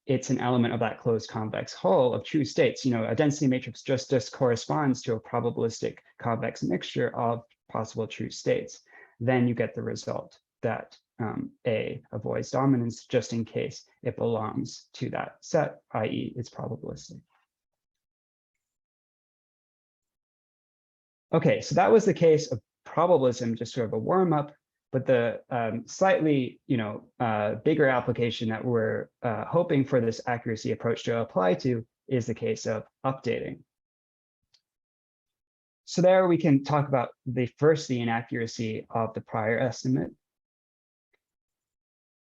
[SPEAKER 1] it's an element of that closed convex hull of true states. You know, a density matrix just corresponds to a probabilistic convex mixture of possible true states. Then you get the result that A avoids dominance just in case it belongs to that set, i.e. it's probabilistic. Okay, so that was the case of probabilism, just sort of a warm-up. But the slightly, bigger application that we're hoping for this accuracy approach to apply to is the case of updating. So there we can talk about the inaccuracy of the prior estimate.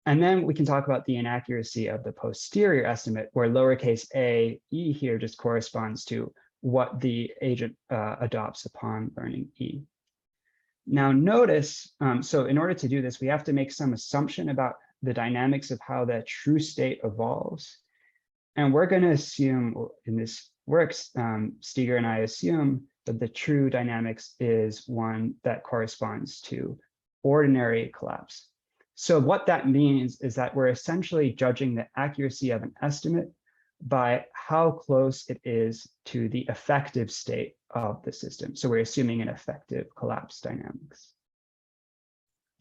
[SPEAKER 1] And then we can talk about the inaccuracy of the posterior estimate, where lowercase a, e here just corresponds to what the agent adopts upon learning E. Now notice, so in order to do this, we have to make some assumption about the dynamics of how the true state evolves. And we're going to assume in this work, Steger and I assume that the true dynamics is one that corresponds to ordinary collapse. So what that means is that we're essentially judging the accuracy of an estimate by how close it is to the effective state of the system. So we're assuming an effective collapse dynamics.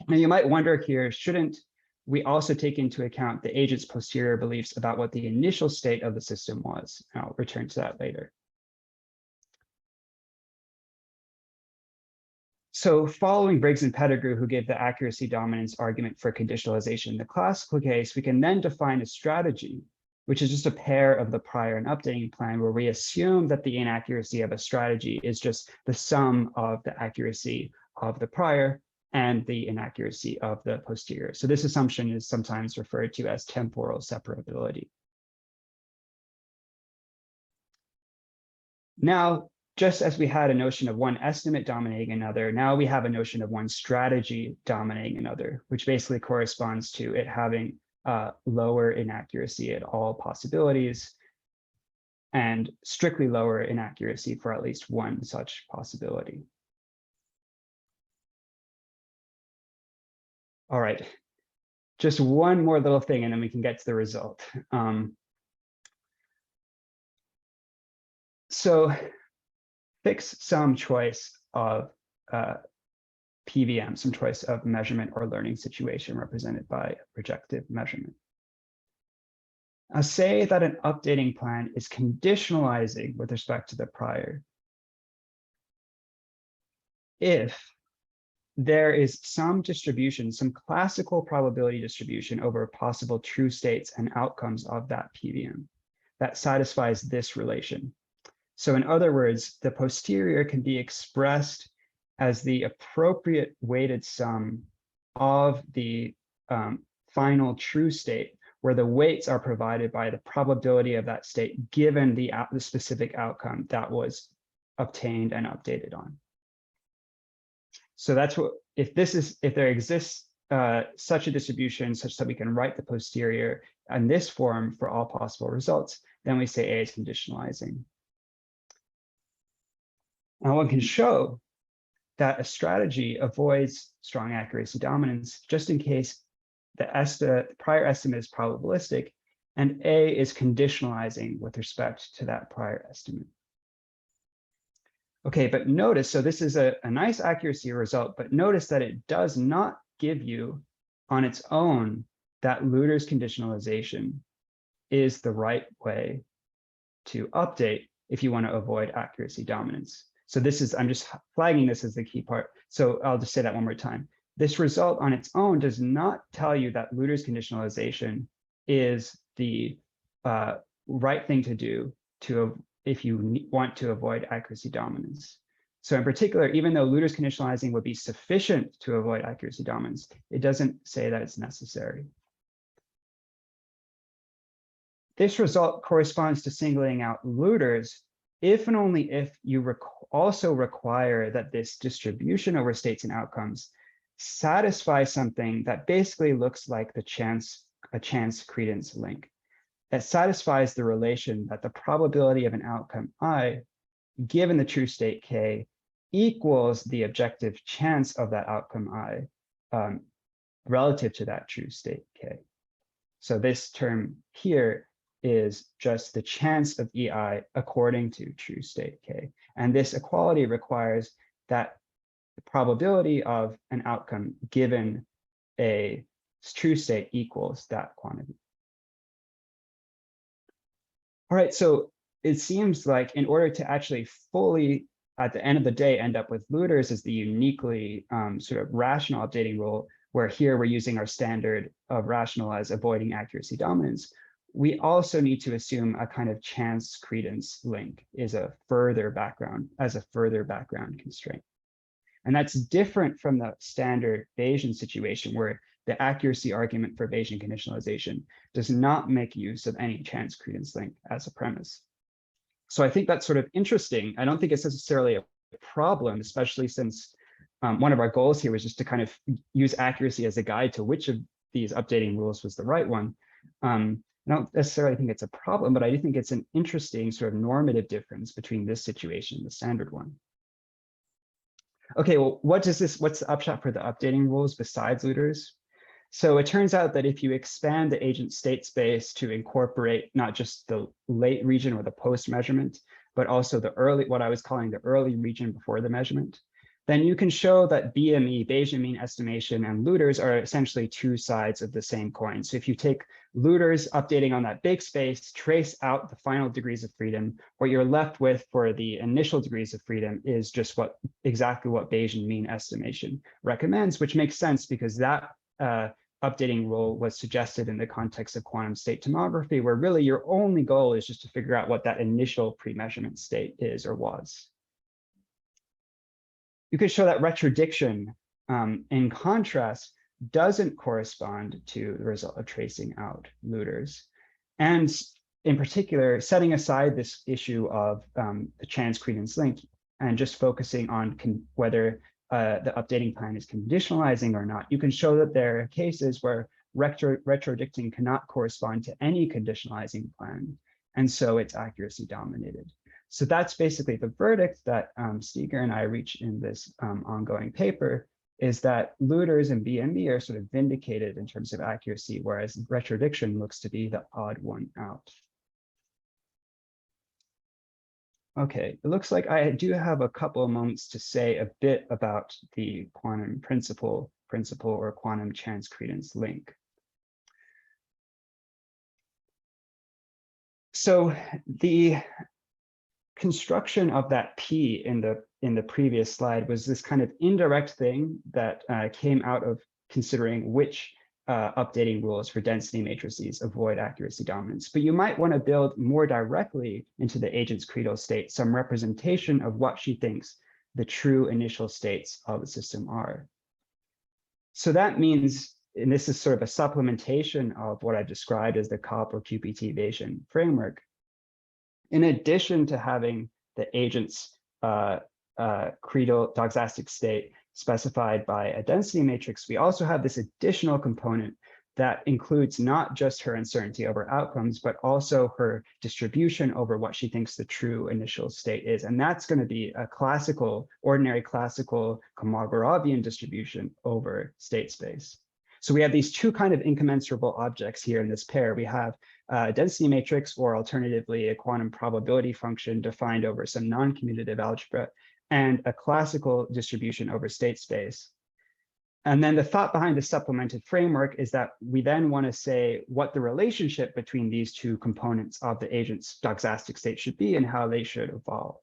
[SPEAKER 1] Now you might wonder here, shouldn't we also take into account the agent's posterior beliefs about what the initial state of the system was? And I'll return to that later. So following Briggs and Pettigrew, who gave the accuracy dominance argument for conditionalization in the classical case, we can then define a strategy, which is just a pair of the prior and updating plan, where we assume that the inaccuracy of a strategy is just the sum of the accuracy of the prior and the inaccuracy of the posterior. So this assumption is sometimes referred to as temporal separability. Now, just as we had a notion of one estimate dominating another, now we have a notion of one strategy dominating another, which basically corresponds to it having lower inaccuracy at all possibilities and strictly lower inaccuracy for at least one such possibility. All right, just one more little thing and then we can get to the result. So fix some choice of PVM, some choice of measurement or learning situation represented by projective measurement. Now say that an updating plan is conditionalizing with respect to the prior. If there is some distribution, some classical probability distribution over possible true states and outcomes of that PVM that satisfies this relation. So in other words, the posterior can be expressed as the appropriate weighted sum of the final true state where the weights are provided by the probability of that state given the specific outcome that was obtained and updated on. So that's what, if there exists such a distribution such that we can write the posterior in this form for all possible results, then we say A is conditionalizing. Now one can show that a strategy avoids strong accuracy dominance just in case the prior estimate is probabilistic and A is conditionalizing with respect to that prior estimate. Okay, but notice, so this is a nice accuracy result, but notice that it does not give you on its own that Luther's conditionalization is the right way to update if you want to avoid accuracy dominance. So this is, I'm just flagging this as the key part. So I'll just say that one more time. This result on its own does not tell you that Luther's conditionalization is the right thing to do if you want to avoid accuracy dominance. So in particular, even though Luther's conditionalizing would be sufficient to avoid accuracy dominance, it doesn't say that it's necessary. This result corresponds to singling out Luther's if and only if you also require that this distribution over states and outcomes satisfies something that basically looks like a chance-credence link. That satisfies the relation that the probability of an outcome I, given the true state K, equals the objective chance of that outcome I relative to that true state K. So this term here is just the chance of EI according to true state K. And this equality requires that the probability of an outcome given a true state equals that quantity. All right, so it seems like in order to actually fully, at the end of the day, end up with Luther's as the uniquely sort of rational updating rule, where here we're using our standard of rational as avoiding accuracy dominance, we also need to assume a kind of chance-credence link is a further background, as a further background constraint. And that's different from the standard Bayesian situation where the accuracy argument for Bayesian conditionalization does not make use of any chance-credence link as a premise. So I think that's sort of interesting. I don't think it's necessarily a problem, especially since one of our goals here was just to kind of use accuracy as a guide to which of these updating rules was the right one. I don't necessarily think it's a problem, but I do think it's an interesting sort of normative difference between this situation and the standard one. Okay, well, what's the upshot for the updating rules besides Luther's? So it turns out that if you expand the agent state space to incorporate not just the late region or the post measurement, but also the early, what I was calling the early region before the measurement, then you can show that BME, Bayesian mean estimation, and Luther's are essentially two sides of the same coin. So if you take Luther's updating on that big space, trace out the final degrees of freedom, what you're left with for the initial degrees of freedom is just exactly what Bayesian mean estimation recommends, which makes sense because that updating rule was suggested in the context of quantum state tomography, where really your only goal is just to figure out what that initial pre-measurement state is or was. You could show that retrodiction, in contrast, doesn't correspond to the result of tracing out Luther's. And in particular, setting aside this issue of the chance-credence link and just focusing on whether the updating plan is conditionalizing or not, you can show that there are cases where retrodicting cannot correspond to any conditionalizing plan, and so it's accuracy dominated. So that's basically the verdict that Steger and I reach in this ongoing paper, is that Luther's and BME are sort of vindicated in terms of accuracy, whereas retrodiction looks to be the odd one out. Okay, it looks like I do have a couple of moments to say a bit about the quantum principle or quantum chance-credence link. So the construction of that P in the previous slide was this kind of indirect thing that came out of considering which updating rules for density matrices avoid accuracy dominance. But you might want to build more directly into the agent's credo state some representation of what she thinks the true initial states of the system are. So that means and this is sort of a supplementation of what I've described as the COP or QPT Bayesian framework. In addition to having the agent's credo doxastic state specified by a density matrix, we also have this additional component that includes not just her uncertainty over outcomes, but also her distribution over what she thinks the true initial state is. And that's going to be a ordinary classical Kolmogorovian distribution over state space. So we have these two kind of incommensurable objects here in this pair. We have a density matrix, or alternatively, a quantum probability function defined over some non-commutative algebra, and a classical distribution over state space. And then the thought behind the supplemented framework is that we then want to say what the relationship between these two components of the agent's doxastic state should be and how they should evolve.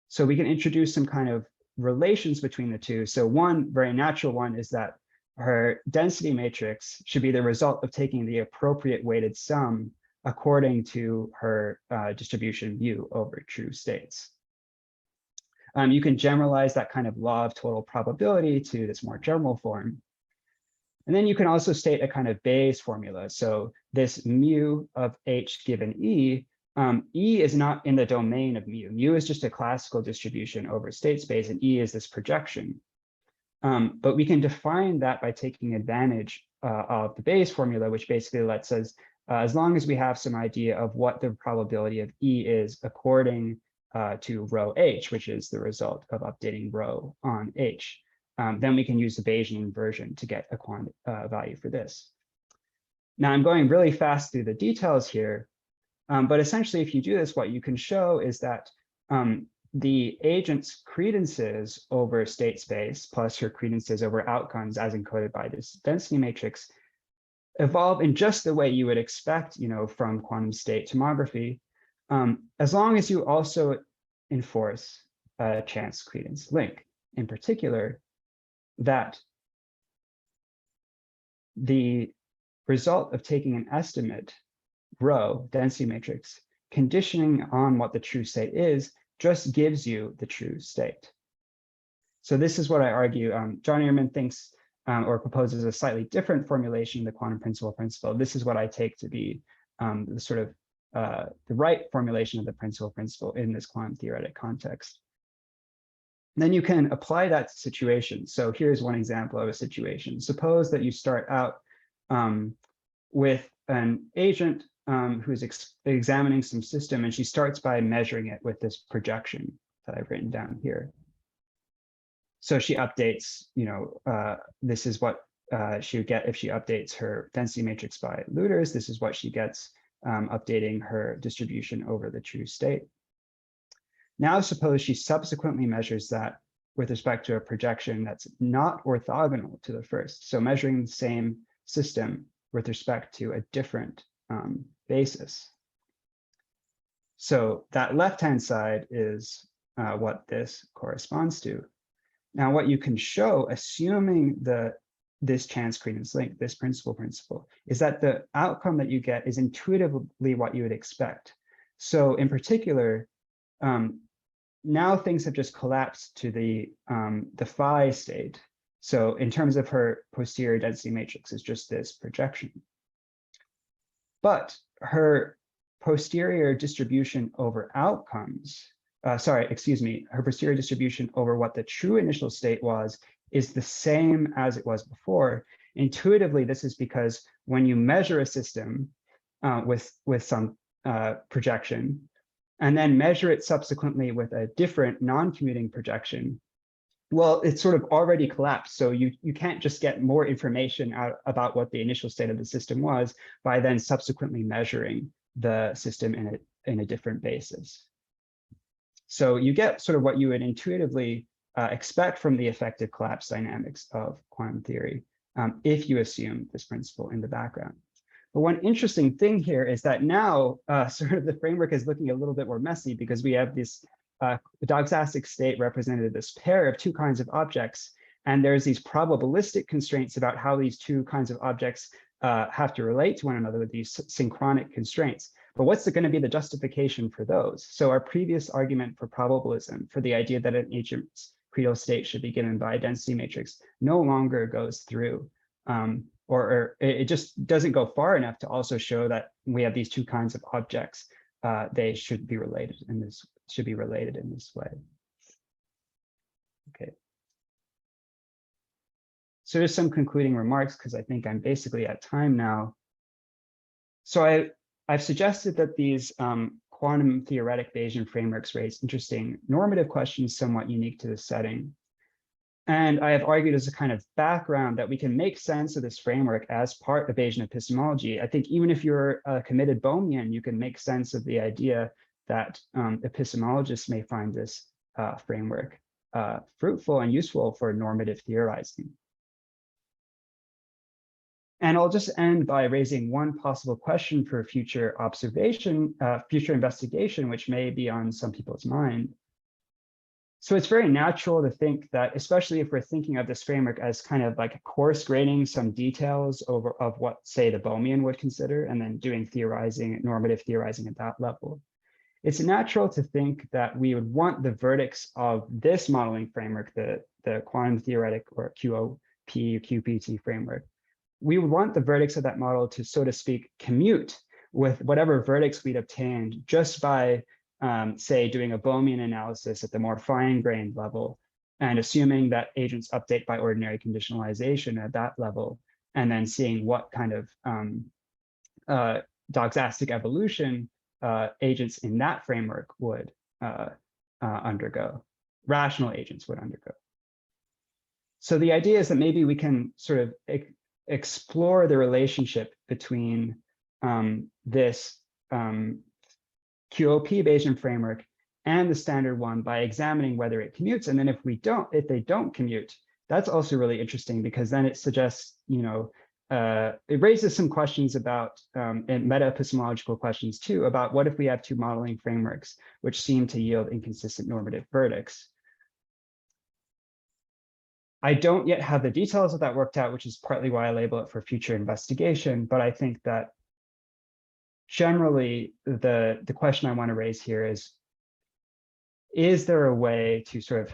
[SPEAKER 1] So we can introduce some kind of relations between the two. So one very natural one is that her density matrix should be the result of taking the appropriate weighted sum according to her distribution mu over true states. You can generalize that kind of law of total probability to this more general form. And then you can also state a kind of Bayes formula. So this mu of h given E, E is not in the domain of mu. Mu is just a classical distribution over state space, and E is this projection. But we can define that by taking advantage of the Bayes formula, which basically lets us, as long as we have some idea of what the probability of E is according to rho h, which is the result of updating rho on h, then we can use the Bayesian inversion to get a quantity value for this. Now I'm going really fast through the details here, but essentially if you do this, what you can show is that the agent's credences over state space plus her credences over outcomes as encoded by this density matrix evolve in just the way you would expect, from quantum state tomography, as long as you also enforce a chance credence link. In particular, that the result of taking an estimate, rho, density matrix, conditioning on what the true state is, just gives you the true state. So this is what I argue. John Ehrman thinks or proposes a slightly different formulation of the quantum principle. This is what I take to be the sort of the right formulation of the principle in this quantum theoretic context. And then you can apply that situation. So here's one example of a situation. Suppose that you start out with an agent who's examining some system, and she starts by measuring it with this projection that I've written down here. So she updates, this is what she would get if she updates her density matrix by Lüders. This is what she gets updating her distribution over the true state. Now suppose she subsequently measures that with respect to a projection that's not orthogonal to the first. So measuring the same system with respect to a different basis. So that left-hand side is what this corresponds to. Now, what you can show, assuming this chance credence link, this principle, is that the outcome that you get is intuitively what you would expect. So in particular, now things have just collapsed to the phi state. So in terms of her posterior density matrix, is just this projection. But her posterior distribution over outcomes, her posterior distribution over what the true initial state was is the same as it was before. Intuitively, this is because when you measure a system with some projection, and then measure it subsequently with a different non-commuting projection, well, it's sort of already collapsed. So you can't just get more information out about what the initial state of the system was by then subsequently measuring the system in a different basis. So you get sort of what you would intuitively expect from the effective collapse dynamics of quantum theory if you assume this principle in the background. But one interesting thing here is that now sort of the framework is looking a little bit more messy, because we have this doxastic state represented this pair of two kinds of objects, and there's these probabilistic constraints about how these two kinds of objects have to relate to one another with these synchronic constraints. But what's going to be the justification for those? So our previous argument for probabilism, for the idea that an agent's credo state should be given by a density matrix, no longer goes through. or it just doesn't go far enough to also show that we have these two kinds of objects. They should be related in this way. Okay. So just some concluding remarks, because I think I'm basically at time now. So I've suggested that these quantum theoretic Bayesian frameworks raise interesting normative questions somewhat unique to this setting. And I have argued as a kind of background that we can make sense of this framework as part of Bayesian epistemology. I think even if you're a committed Bohmian, you can make sense of the idea that epistemologists may find this framework fruitful and useful for normative theorizing. And I'll just end by raising one possible question for future observation, future investigation, which may be on some people's mind. So it's very natural to think that, especially if we're thinking of this framework as kind of like coarse graining some details of what, say, the Bohmian would consider, and then doing normative theorizing at that level. It's natural to think that we would want the verdicts of this modeling framework, the quantum theoretic or QOP, QPT framework. We would want the verdicts of that model to, so to speak, commute with whatever verdicts we'd obtained just by, say, doing a Bohmian analysis at the more fine-grained level and assuming that agents update by ordinary conditionalization at that level, and then seeing what kind of doxastic evolution agents in that framework would undergo, rational agents would undergo. So the idea is that maybe we can sort of explore the relationship between this QOP Bayesian framework and the standard one by examining whether it commutes. And then if they don't commute, that's also really interesting, because then it suggests, it raises some questions about, and meta-epistemological questions too, about what if we have two modeling frameworks which seem to yield inconsistent normative verdicts. I don't yet have the details of that worked out, which is partly why I label it for future investigation. But I think that generally the question I want to raise here is there a way to sort of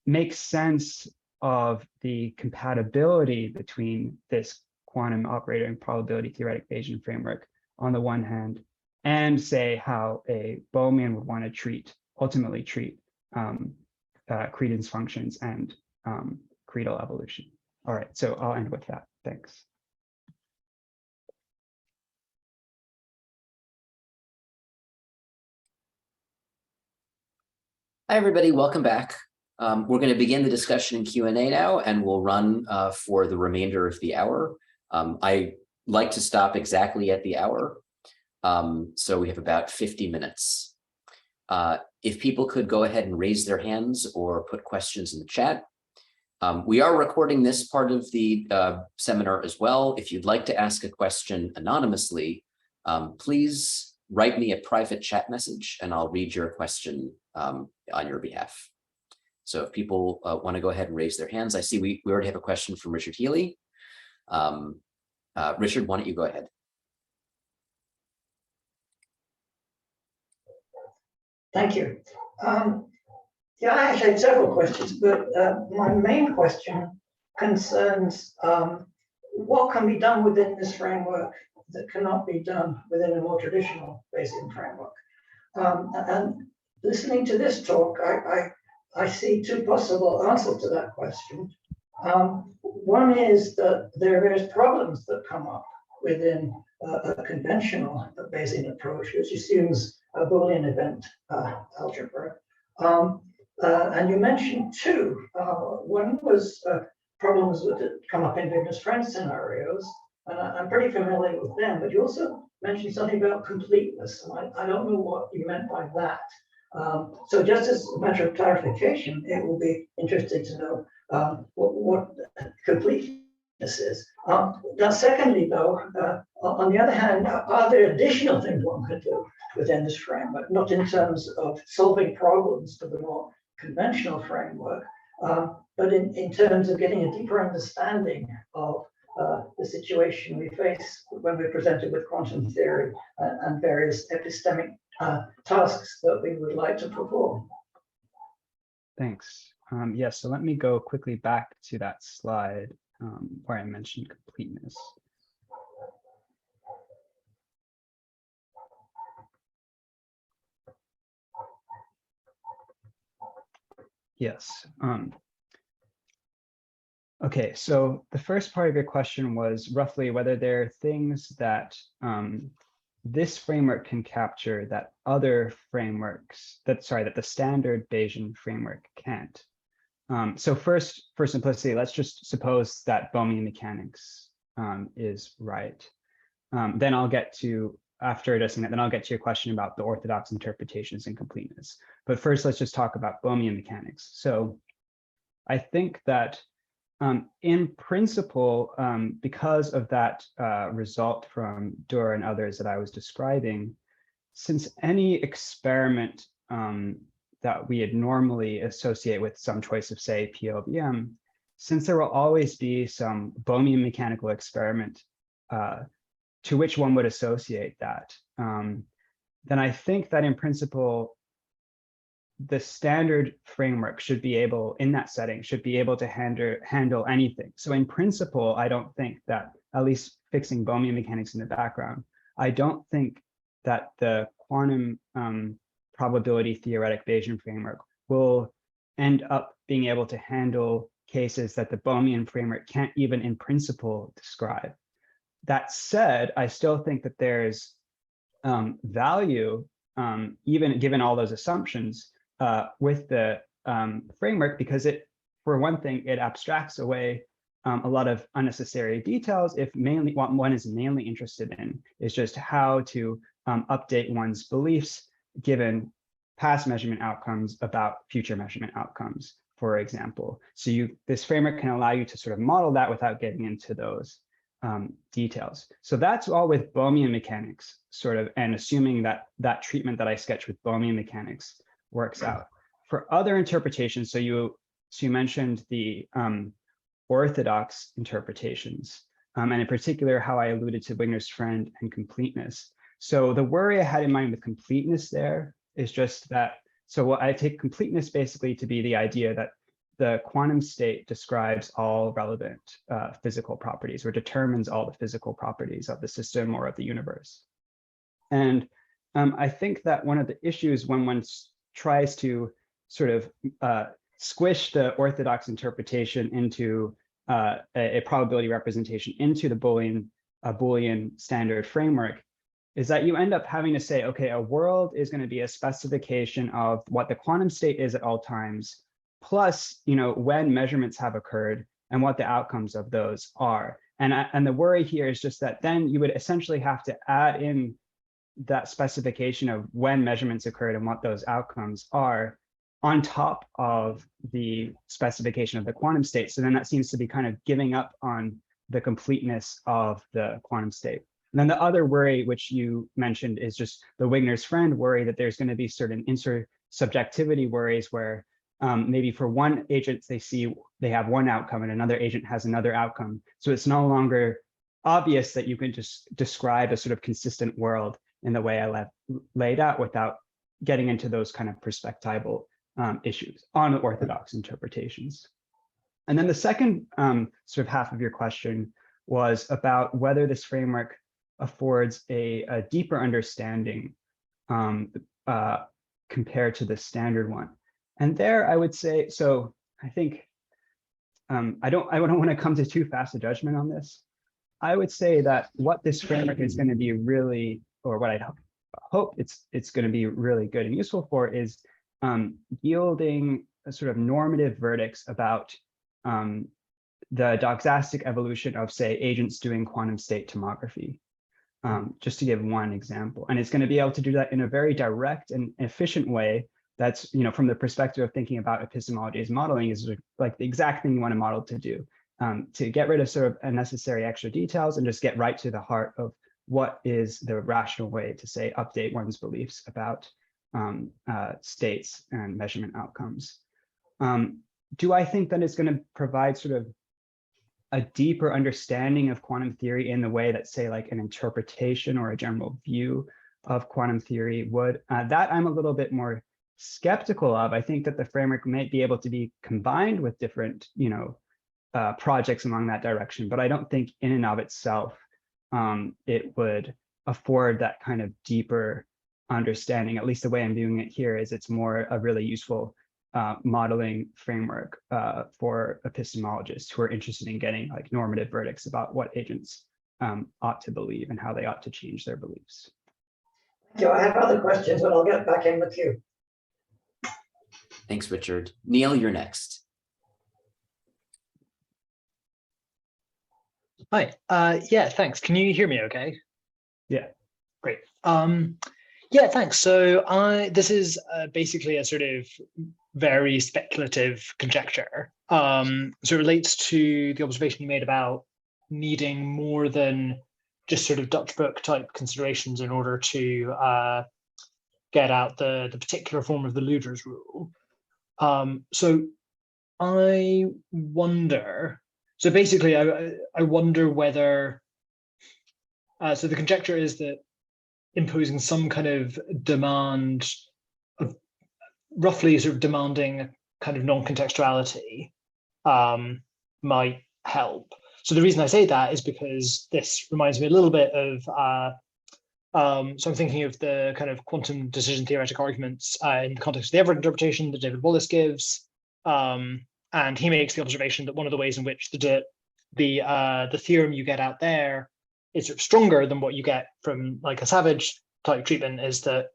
[SPEAKER 1] make sense of the compatibility between this quantum operator and probability theoretic Bayesian framework on the one hand, and say how a Bohmian would want to ultimately treat credence functions and creedal evolution. All right, so I'll end with that. Thanks.
[SPEAKER 2] Hi, everybody. Welcome back. We're going to begin the discussion in Q&A now, and we'll run for the remainder of the hour. I like to stop exactly at the hour, so we have about 50 minutes. If people could go ahead and raise their hands or put questions in the chat. We are recording this part of the seminar as well. If you'd like to ask a question anonymously, please write me a private chat message and I'll read your question on your behalf. So if people want to go ahead and raise their hands, I see we already have a question from Richard Healy. Richard, why don't you go ahead?
[SPEAKER 3] Thank you. Yeah, I actually had several questions, but my main question concerns what can be done within this framework that cannot be done within a more traditional Bayesian framework. And listening to this talk, I see two possible answers to that question. One is that there are various problems that come up within a conventional Bayesian approach, which assumes a Boolean event algebra. And you mentioned two. One was problems that come up in Wigner's friend scenarios, and I'm pretty familiar with them, but you also mentioned something about completeness, and I don't know what you meant by that. So just as a matter of clarification, it will be interesting to know what completeness is. Now, secondly, though, on the other hand, are there additional things one could do within this framework, not in terms of solving problems for the more conventional framework, but in terms of getting a deeper understanding of the situation we face when we're presented with quantum theory and various epistemic tasks that we would like to perform?
[SPEAKER 1] Thanks. Yes, so let me go quickly back to that slide. where I mentioned completeness. Yes. Okay, so the first part of your question was roughly whether there are things that this framework can capture that other frameworks, that the standard Bayesian framework can't. So first, for simplicity, let's just suppose that Bohmian mechanics is right. Then I'll get to, after addressing that, then I'll get to your question about the orthodox interpretations and completeness. But first, let's just talk about Bohmian mechanics. So I think that in principle, because of that result from Durr and others that I was describing, since any experiment that we would normally associate with some choice of, say, PLBM, since there will always be some Bohmian mechanical experiment to which one would associate that, then I think that in principle, the standard framework should be able, in that setting, should be able to handle anything. So in principle, I don't think that, at least fixing Bohmian mechanics in the background, I don't think that the quantum probability theoretic Bayesian framework will end up being able to handle cases that the Bohmian framework can't even in principle describe. That said, I still think that there's value, even given all those assumptions, with the framework, because it, for one thing, it abstracts away a lot of unnecessary details if mainly what one is mainly interested in is just how to update one's beliefs given past measurement outcomes about future measurement outcomes, for example. So this framework can allow you to sort of model that without getting into those details. So that's all with Bohmian mechanics, sort of, and assuming that that treatment that I sketched with Bohmian mechanics works out. For other interpretations, so you mentioned the orthodox interpretations, and in particular, how I alluded to Wigner's friend and completeness. So the worry I had in mind with completeness there is just that, so what I take completeness basically to be the idea that the quantum state describes all relevant physical properties, or determines all the physical properties of the system or of the universe. And I think that one of the issues when one tries to sort of squish the orthodox interpretation into a probability representation into the Boolean standard framework is that you end up having to say, okay, a world is going to be a specification of what the quantum state is at all times, plus, when measurements have occurred and what the outcomes of those are. And the worry here is just that then you would essentially have to add in that specification of when measurements occurred and what those outcomes are on top of the specification of the quantum state. So then that seems to be kind of giving up on the completeness of the quantum state. And then the other worry, which you mentioned, is just the Wigner's friend worry that there's going to be certain intersubjectivity worries where maybe for one agent, they have one outcome and another agent has another outcome. So it's no longer obvious that you can just describe a sort of consistent world in the way I laid out without getting into those kind of perspectival issues on orthodox interpretations. And then the second sort of half of your question was about whether this framework affords a deeper understanding compared to the standard one. And there I would say, so I think I don't want to come to too fast a judgment on this. I would say that what this framework is going to be really, or what I hope it's going to be really good and useful for, is yielding a sort of normative verdicts about the doxastic evolution of, say, agents doing quantum state tomography, just to give one example. And it's going to be able to do that in a very direct and efficient way. That's, from the perspective of thinking about epistemology as modeling, is like the exact thing you want a model to do, to get rid of sort of unnecessary extra details and just get right to the heart of what is the rational way to, say, update one's beliefs about states and measurement outcomes. Do I think that it's going to provide sort of a deeper understanding of quantum theory in the way that, say, like an interpretation or a general view of quantum theory would? That I'm a little bit more skeptical of. I think that the framework might be able to be combined with different, projects along that direction, but I don't think in and of itself it would afford that kind of deeper understanding. At least the way I'm viewing it here is it's more a really useful modeling framework for epistemologists who are interested in getting like normative verdicts about what agents ought to believe and how they ought to change their beliefs.
[SPEAKER 3] Thank you. I have other questions, but I'll get back in with you.
[SPEAKER 2] Thanks, Richard. Neil, you're next.
[SPEAKER 4] Hi. Yeah, thanks. Can you hear me okay?
[SPEAKER 1] Yeah.
[SPEAKER 4] Great. Yeah, thanks. So this is basically a sort of very speculative conjecture. So it relates to the observation you made about needing more than just sort of Dutch book type considerations in order to get out the particular form of the Luder's rule. So I wonder, so basically I wonder whether, so the conjecture is that imposing some kind of demand, of roughly sort of demanding kind of non-contextuality might help. So the reason I say that is because this reminds me a little bit of, so I'm thinking of the kind of quantum decision theoretic arguments in the context of the Everett interpretation that David Wallace gives. And he makes the observation that one of the ways in which the theorem you get out there is sort of stronger than what you get from like a Savage type treatment is that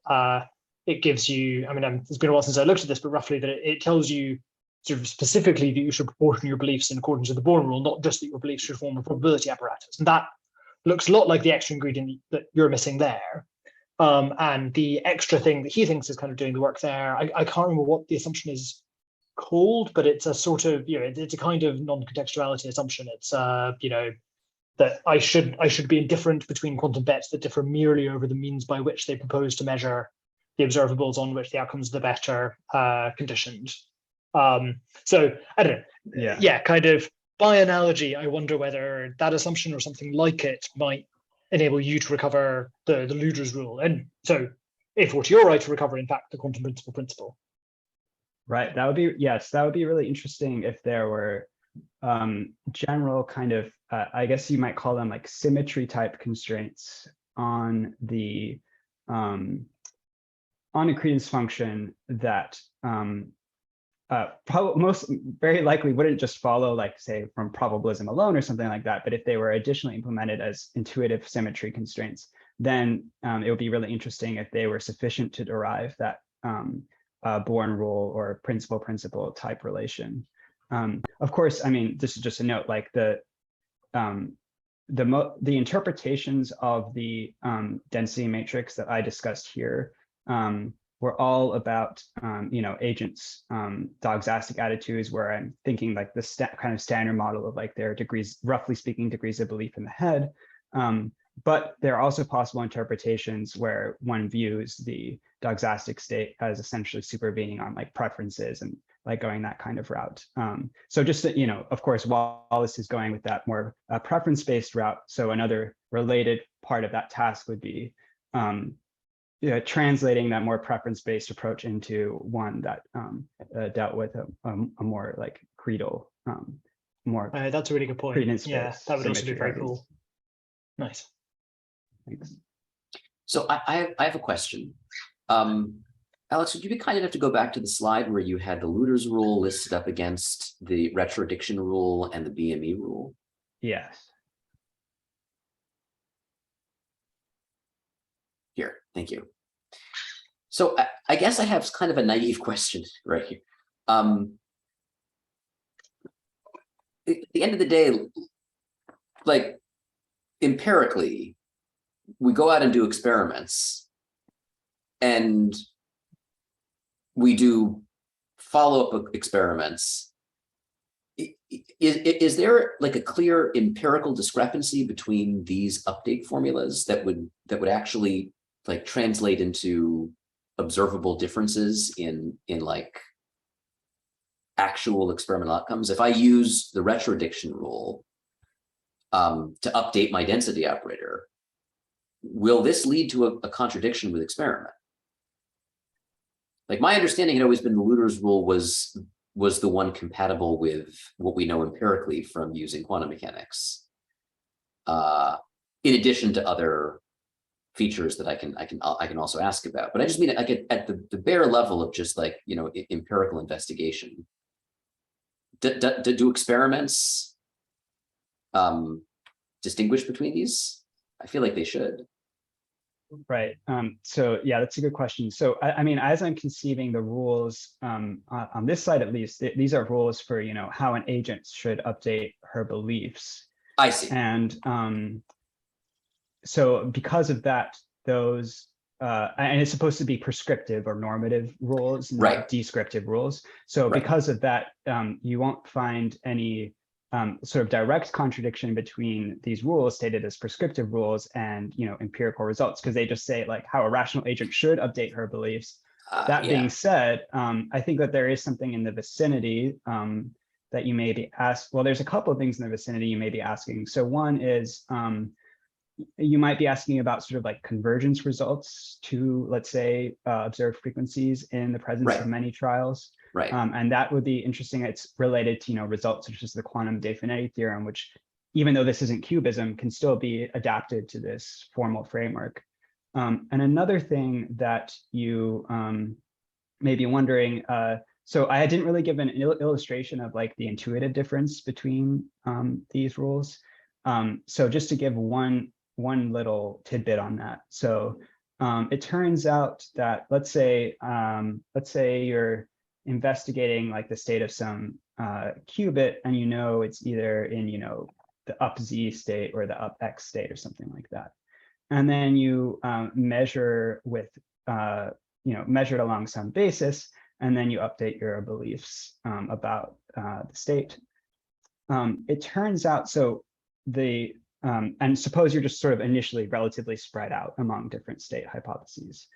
[SPEAKER 4] it gives you, I mean, it's been a while since I looked at this, but roughly that it tells you sort of specifically that you should proportion your beliefs in accordance with the Bohr rule, not just that your beliefs should form a probability apparatus. And that looks a lot like the extra ingredient that you're missing there. And the extra thing that he thinks is kind of doing the work there, I can't remember what the assumption is called, but it's a sort of, it's a kind of non-contextuality assumption. It's, that I should be indifferent between quantum bets that differ merely over the means by which they propose to measure the observables on which the outcomes of the bet are conditioned. So I don't know. Yeah, kind of by analogy, I wonder whether that assumption or something like it might enable you to recover the Luder's rule. And so if what you're right to recover, in fact, the quantum principle.
[SPEAKER 1] Right. That would be, yes, that would be really interesting if there were general kind of, I guess you might call them like symmetry type constraints on the on a credence function that very likely wouldn't just follow, like say from probabilism alone or something like that, but if they were additionally implemented as intuitive symmetry constraints, then it would be really interesting if they were sufficient to derive that Bohr rule or principal type relation. Of course, I mean, this is just a note, like the interpretations of the density matrix that I discussed here were all about, agents, doxastic attitudes, where I'm thinking like the kind of standard model of like their degrees, roughly speaking, degrees of belief in the head. But there are also possible interpretations where one views the doxastic state as essentially supervening on like preferences and like going that kind of route. So just that, of course, Wallace is going with that more preference-based route. So another related part of that task would be translating that more preference-based approach into one that dealt with a more like creedal, more.
[SPEAKER 4] That's a really good point. Yeah, that would also be very cool. Nice.
[SPEAKER 1] Thanks.
[SPEAKER 2] So I have a question. Alex, would you be kind enough to go back to the slide where you had the Luder's rule listed up against the retrodiction rule and the BME rule?
[SPEAKER 1] Yes.
[SPEAKER 2] Here, thank you. So I guess I have kind of a naive question right here. At the end of the day, like empirically, we go out and do experiments and we do follow-up experiments. Is there like a clear empirical discrepancy between these update formulas that would actually like translate into observable differences in like actual experimental outcomes? If I use the retrodiction rule to update my density operator, will this lead to a contradiction with experiment? Like my understanding had always been the Luder's rule was was the one compatible with what we know empirically from using quantum mechanics, in addition to other features that I can also ask about. But I just mean like at the bare level of just like, you know, empirical investigation. Do experiments distinguish between these? I feel like they should.
[SPEAKER 1] Right. So yeah, that's a good question. So I mean, as I'm conceiving the rules on this side, at least, these are rules for, you know, how an agent should update her beliefs.
[SPEAKER 2] I see.
[SPEAKER 1] And so because of that, those and it's supposed to be prescriptive or normative rules, not
[SPEAKER 2] Right.
[SPEAKER 1] descriptive rules. So
[SPEAKER 2] Right.
[SPEAKER 1] because of that, you won't find any sort of direct contradiction between these rules stated as prescriptive rules and, you know, empirical results, because they just say like how a rational agent should update her beliefs. That
[SPEAKER 2] Yeah.
[SPEAKER 1] being said, I think that there is something in the vicinity that you may be asked. Well, there's a couple of things in the vicinity you may be asking. So one is you might be asking about sort of like convergence results to, let's say, observed frequencies in the presence
[SPEAKER 2] Right.
[SPEAKER 1] of many trials.
[SPEAKER 2] Right.
[SPEAKER 1] And that would be interesting. It's related to, you know, results such as the quantum definity theorem, which, even though this isn't cubism, can still be adapted to this formal framework. And another thing that you may be wondering, so I didn't really give an illustration of like the intuitive difference between these rules. So just to give one little tidbit on that. So it turns out that let's say you're investigating like the state of some qubit, and you know it's either in, you know, the up z state or the up x state or something like that. And then you measure with you know, measured along some basis, and then you update your beliefs about the state. It turns out, so the and suppose you're just sort of initially relatively spread out among different state hypotheses.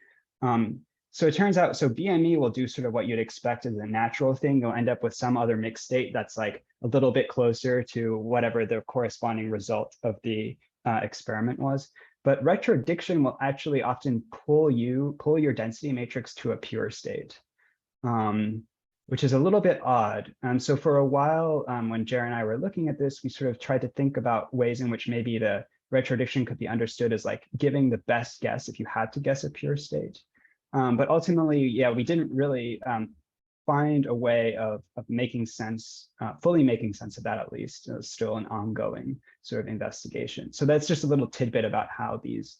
[SPEAKER 1] So it turns out, so BME will do sort of what you'd expect as a natural thing. You'll end up with some other mixed state that's like a little bit closer to whatever the corresponding result of the experiment was. But retrodiction will actually often pull your density matrix to a pure state, which is a little bit odd. So for a while, when Jer and I were looking at this, we sort of tried to think about ways in which maybe the retrodiction could be understood as like giving the best guess if you had to guess a pure state. But ultimately, yeah, we didn't really find a way of making sense, fully making sense of that, at least. It was still an ongoing sort of investigation. So that's just a little tidbit about how these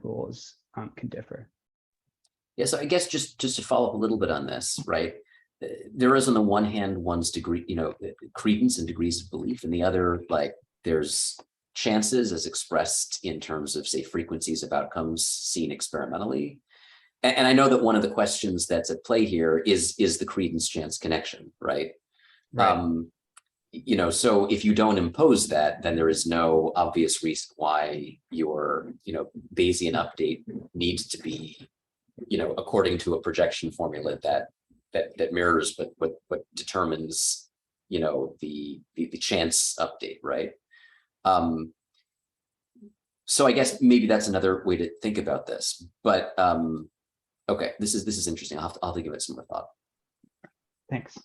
[SPEAKER 1] rules can differ.
[SPEAKER 2] Yeah, so I guess just to follow up a little bit on this, right? There is on the one hand one's degree, you know, credence and degrees of belief, and the other, like, there's chances as expressed in terms of, say, frequencies of outcomes seen experimentally. And I know that one of the questions that's at play here is the credence chance connection, right?
[SPEAKER 1] Right.
[SPEAKER 2] You know, so if you don't impose that, then there is no obvious reason why your, you know, Bayesian update needs to be, you know, according to a projection formula that mirrors what determines, you know, the chance update, right? So I guess maybe that's another way to think about this, but okay, this is interesting. I'll have to give it some more thought.
[SPEAKER 1] Thanks.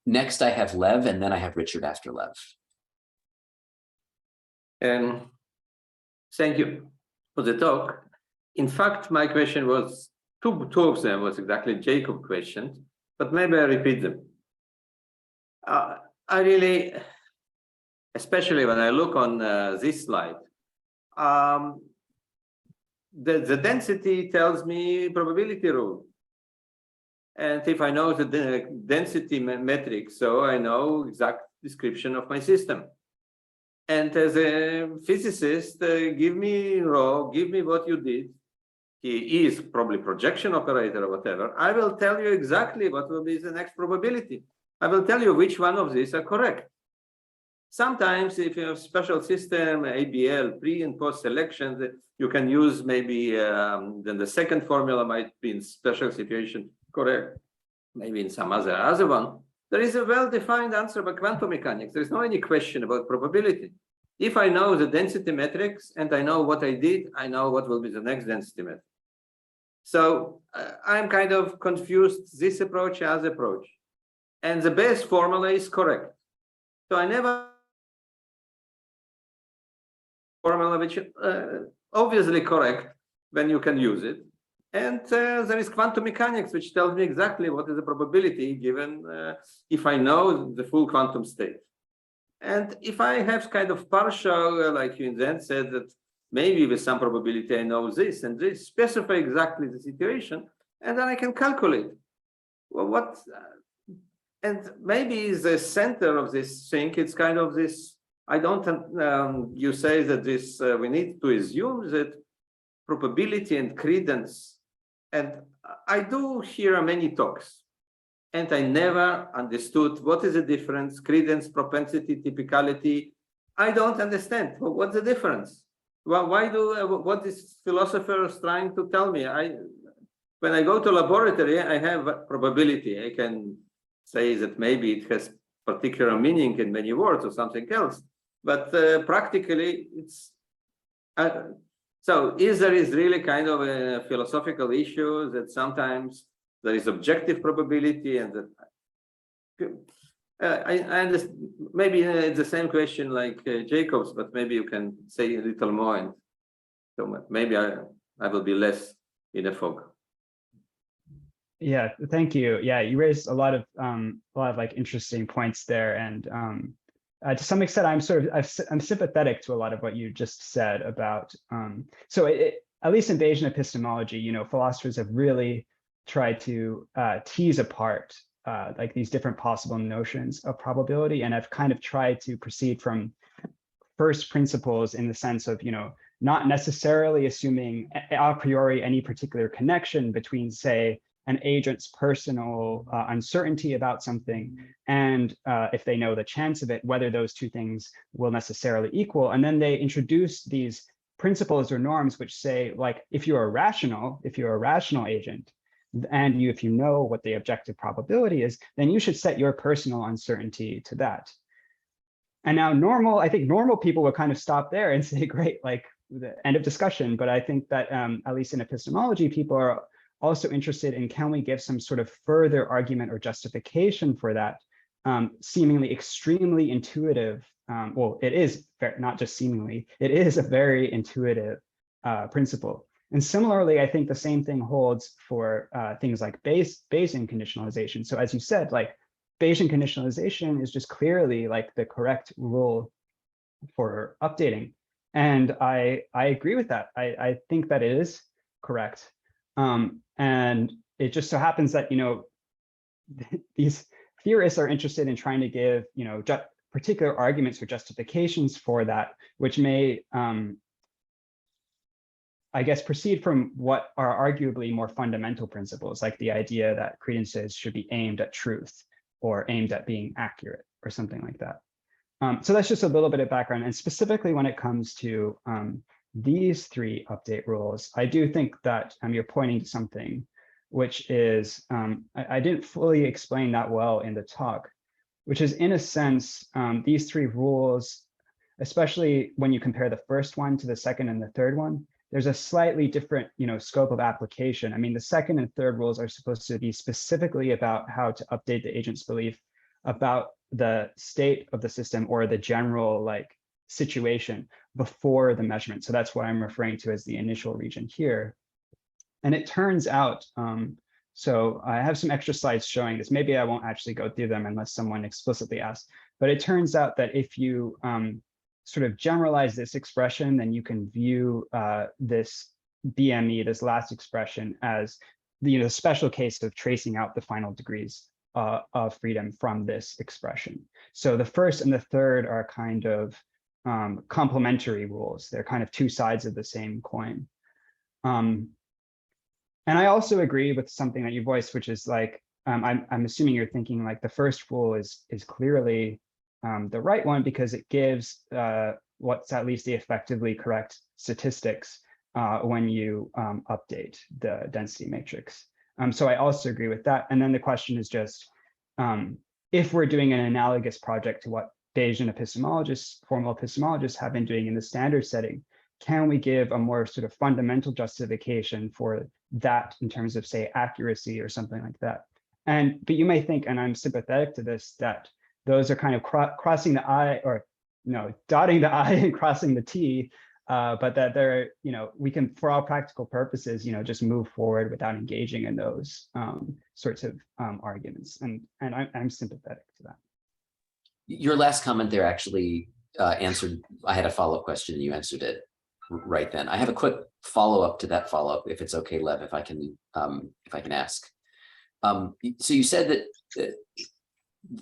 [SPEAKER 2] Next I have Lev, and then I have Richard after Lev.
[SPEAKER 5] Thank you for the talk. In fact, my question was, two of them was exactly Jacob's questions, but maybe I repeat them. I really, especially when I look on this slide, the density tells me probability rule. And if I know the density metric, so I know exact description of my system. And as a physicist, give me rho, give me what you did. He is probably projection operator or whatever. I will tell you exactly what will be the next probability. I will tell you which one of these are correct. Sometimes if you have special system, ABL, pre and post selection, you can use maybe, then the second formula might be in special situation correct, maybe in some other one. There is a well-defined answer by quantum mechanics. There is no any question about probability. If I know the density metrics and I know what I did, I know what will be the next density metric. So I'm kind of confused, this approach, as approach. And the best formula is correct. So I never formula which obviously correct when you can use it. And there is quantum mechanics, which tells me exactly what is the probability given if I know the full quantum state. And if I have kind of partial, like you in the end said, that maybe with some probability I know this and this, specify exactly the situation, and then I can calculate. Well, what, and maybe the center of this thing, it's kind of this, I don't, you say that this, we need to assume that probability and credence, and I do hear many talks, and I never understood what is the difference, credence, propensity, typicality. I don't understand. Well, what's the difference? Well, why do, what is philosophers trying to tell me? When I go to laboratory, I have probability. I can say that maybe it has particular meaning in many words or something else, but practically it's, so there is really kind of a philosophical issue that sometimes there is objective probability, and that I understand, maybe it's the same question like Jacob's, but maybe you can say a little more, and so maybe I will be less in a fog.
[SPEAKER 1] Yeah, thank you. Yeah, you raised a lot of like interesting points there, and to some extent, I'm sympathetic to a lot of what you just said about. So at least in Bayesian epistemology, you know, philosophers have really tried to tease apart like these different possible notions of probability, and I've kind of tried to proceed from first principles in the sense of, you know, not necessarily assuming a priori any particular connection between, say, an agent's personal uncertainty about something, and if they know the chance of it, whether those two things will necessarily equal. And then they introduce these principles or norms which say, like, if you're a rational agent, and if you know what the objective probability is, then you should set your personal uncertainty to that. And now I think normal people would kind of stop there and say, great, like, the end of discussion. But I think that at least in epistemology, people are also interested in, can we give some sort of further argument or justification for that seemingly extremely intuitive, well, it is not just seemingly, it is a very intuitive principle. And similarly, I think the same thing holds for things like Bayesian conditionalization. So as you said, like, Bayesian conditionalization is just clearly like the correct rule for updating. And I agree with that. I think that it is correct. And it just so happens that, you know, these theorists are interested in trying to give, you know, particular arguments or justifications for that, which may, I guess, proceed from what are arguably more fundamental principles, like the idea that credences should be aimed at truth or aimed at being accurate or something like that. So that's just a little bit of background. And specifically when it comes to these three update rules, I do think that you're pointing to something which is, I didn't fully explain that well in the talk, which is, in a sense, these three rules, especially when you compare the first one to the second and the third one, there's a slightly different, you know, scope of application. I mean, the second and third rules are supposed to be specifically about how to update the agent's belief about the state of the system or the general, like, situation before the measurement. So that's what I'm referring to as the initial region here. And it turns out, so I have some extra slides showing this. Maybe I won't actually go through them unless someone explicitly asks, but it turns out that if you sort of generalize this expression, then you can view this BME, this last expression, as the, you know, special case of tracing out the final degrees of freedom from this expression. So the first and the third are kind of complementary rules. They're kind of two sides of the same coin. And I also agree with something that you voiced, which is like, I'm assuming you're thinking like the first rule is clearly the right one because it gives what's at least the effectively correct statistics when you update the density matrix. So I also agree with that. And then the question is just, if we're doing an analogous project to what Bayesian epistemologists, formal epistemologists have been doing in the standard setting, can we give a more sort of fundamental justification for that in terms of, say, accuracy or something like that? But you may think, and I'm sympathetic to this, that those are kind of crossing the I, or no, dotting the I and crossing the T, but that they're, we can, for all practical purposes, just move forward without engaging in those sorts of arguments. And I'm sympathetic to that.
[SPEAKER 2] Your last comment there actually answered, I had a follow-up question and you answered it right then. I have a quick follow-up to that follow-up, if it's okay, Lev, if I can ask. So you said that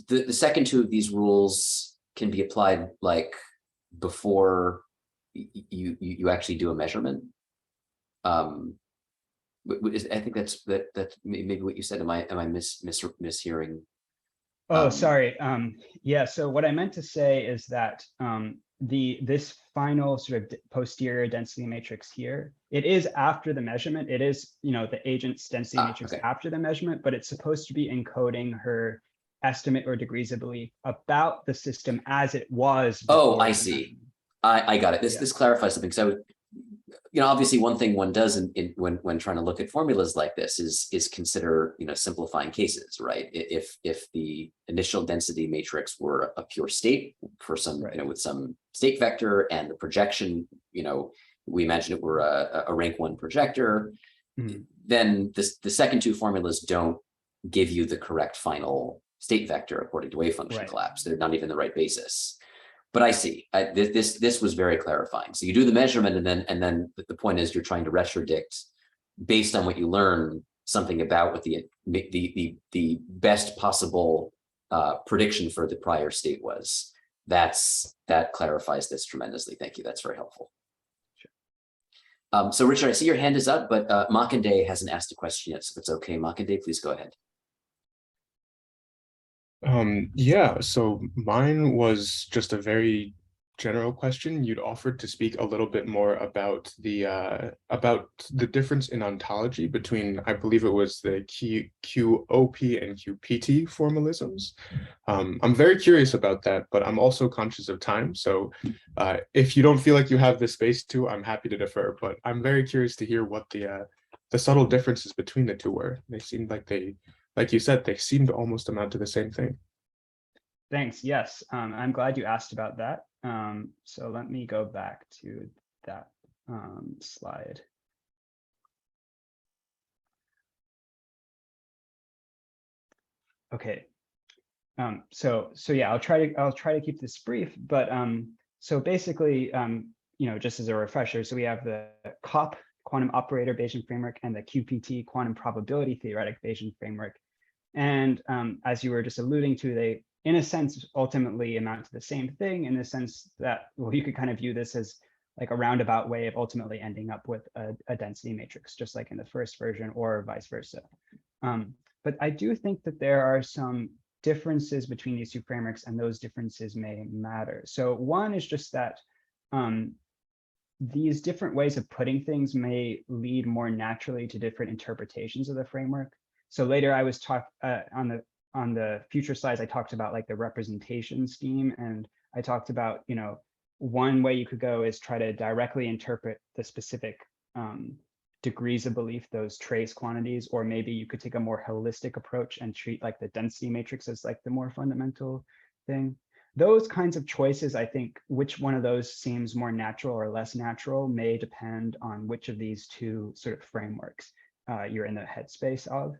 [SPEAKER 2] the second two of these rules can be applied like before you actually do a measurement. I think that's maybe what you said. Am I mishearing?
[SPEAKER 1] Oh, sorry. Yeah. So what I meant to say is that this final sort of posterior density matrix here, it is after the measurement. It is, the agent's density matrix after the measurement, but it's supposed to be encoding her estimate or degrees of belief about the system as it was.
[SPEAKER 2] Oh, I see. I got it. This clarifies something. So, obviously one thing one does when trying to look at formulas like this is consider, simplifying cases, right? If the initial density matrix were a pure state for some, with some state vector, and the projection, we imagine it were a rank 1 projector, then the second two formulas don't give you the correct final state vector according to wave function collapse. They're not even the right basis. But I see. This was very clarifying. So you do the measurement, and then the point is you're trying to retrodict based on what you learn something about what the best possible prediction for the prior state was. That clarifies this tremendously. Thank you. That's very helpful. Sure. So Richard, I see your hand is up, but Makinde hasn't asked a question yet, so if it's okay, Makinde, please go ahead.
[SPEAKER 6] Yeah, so mine was just a very general question. You'd offered to speak a little bit more about the difference in ontology between, I believe it was the QOP and QPT formalisms. I'm very curious about that, but I'm also conscious of time. So if you don't feel like you have the space to, I'm happy to defer, but I'm very curious to hear what the subtle differences between the two were. They seemed like like you said, they seem to almost amount to the same thing.
[SPEAKER 1] Thanks. Yes, I'm glad you asked about that. So let me go back to that slide. Okay. So yeah, I'll try to keep this brief. But so basically, just as a refresher, so we have the COP, quantum operator Bayesian framework, and the QPT, quantum probability theoretic Bayesian framework. And as you were just alluding to, they, in a sense, ultimately amount to the same thing, in the sense that, well, you could kind of view this as like a roundabout way of ultimately ending up with a density matrix, just like in the first version, or vice versa. But I do think that there are some differences between these two frameworks, and those differences may matter. So one is just that these different ways of putting things may lead more naturally to different interpretations of the framework. So later I was on the future slides, I talked about like the representation scheme, and I talked about, one way you could go is try to directly interpret the specific degrees of belief, those trace quantities, or maybe you could take a more holistic approach and treat like the density matrix as like the more fundamental thing. Those kinds of choices, I think, which one of those seems more natural or less natural may depend on which of these two sort of frameworks you're in the headspace of.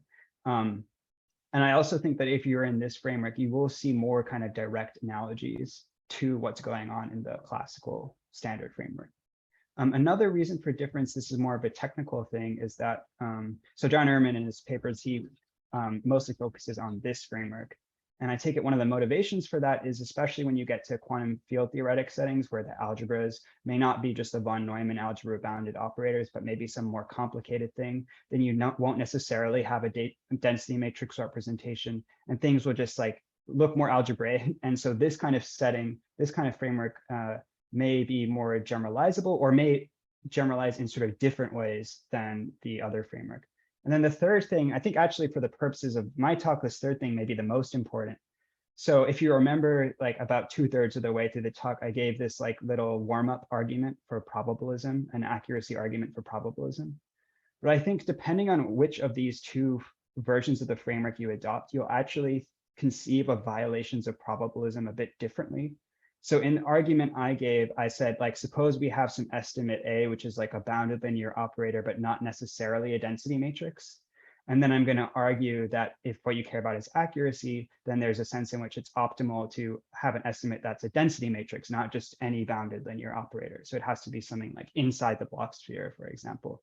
[SPEAKER 1] And I also think that if you're in this framework, you will see more kind of direct analogies to what's going on in the classical standard framework. Another reason for difference, this is more of a technical thing, is that, so John Ehrman in his papers, he mostly focuses on this framework. And I take it one of the motivations for that is, especially when you get to quantum field theoretic settings where the algebras may not be just the von Neumann algebra bounded operators, but maybe some more complicated thing, then you won't necessarily have a density matrix representation, and things will just like look more algebraic. And so this kind of setting, this kind of framework may be more generalizable, or may generalize in sort of different ways than the other framework. And then the third thing, I think actually for the purposes of my talk, this third thing may be the most important, So if you remember, like about 2/3 of the way through the talk, I gave this like little warm-up argument for probabilism, an accuracy argument for probabilism. But I think depending on which of these two versions of the framework you adopt, you'll actually conceive of violations of probabilism a bit differently. So in the argument I gave, I said, like, suppose we have some estimate A, which is like a bounded linear operator, but not necessarily a density matrix. And then I'm going to argue that if what you care about is accuracy, then there's a sense in which it's optimal to have an estimate that's a density matrix, not just any bounded linear operator. So it has to be something like inside the block sphere, for example.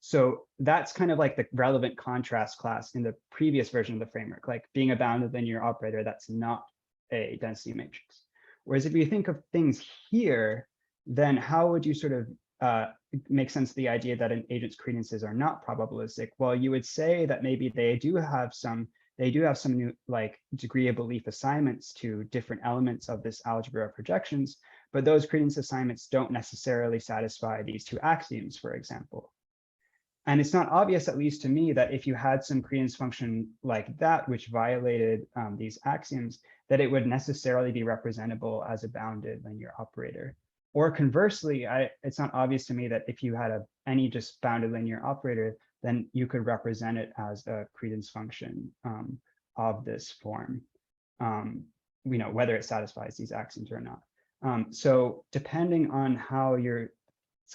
[SPEAKER 1] So that's kind of like the relevant contrast class in the previous version of the framework, like being a bounded linear operator that's not a density matrix. Whereas if you think of things here, then how would you sort of make sense of the idea that an agent's credences are not probabilistic? Well, you would say that maybe they do have some new like degree of belief assignments to different elements of this algebra of projections, but those credence assignments don't necessarily satisfy these two axioms, for example. And it's not obvious, at least to me, that if you had some credence function like that, which violated these axioms, that it would necessarily be representable as a bounded linear operator. Or conversely, it's not obvious to me that if you had any just bounded linear operator, then you could represent it as a credence function of this form, whether it satisfies these axioms or not. So depending on how you're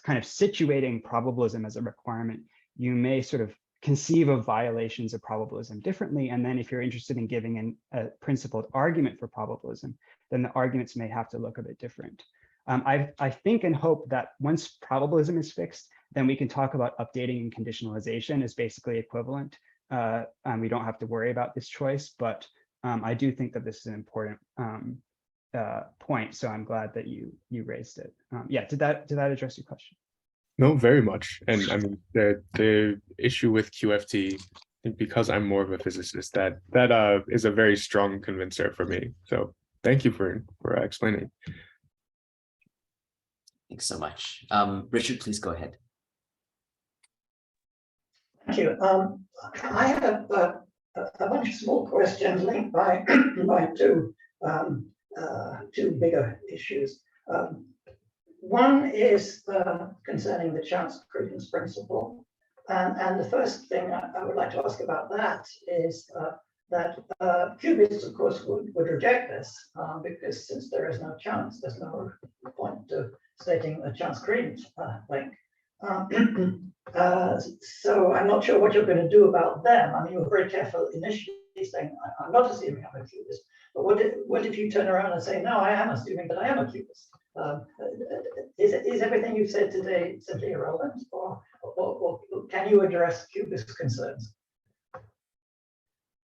[SPEAKER 1] kind of situating probabilism as a requirement, you may sort of conceive of violations of probabilism differently. And then if you're interested in giving a principled argument for probabilism, then the arguments may have to look a bit different. I think and hope that once probabilism is fixed, then we can talk about updating and conditionalization is basically equivalent. And we don't have to worry about this choice, but I do think that this is an important point. So I'm glad that you raised it. Yeah, did that address your question?
[SPEAKER 6] No, very much. And I mean, the issue with QFT, I think because I'm more of a physicist, that is a very strong convincer for me. So thank you for explaining.
[SPEAKER 2] Thanks so much. Richard, please go ahead.
[SPEAKER 3] Thank you. I have a bunch of small questions linked by two bigger issues. One is concerning the chance-credence principle. And the first thing I would like to ask about that is that cubists, of course, would reject this because since there is no chance, there's no point to stating a chance-credence link. So I'm not sure what you're going to do about them. I mean, you were very careful initially saying, I'm not assuming I'm a cubist. But what if you turn around and say, no, I am assuming that I am a cubist? Is everything you've said today simply irrelevant, or can you address cubist concerns?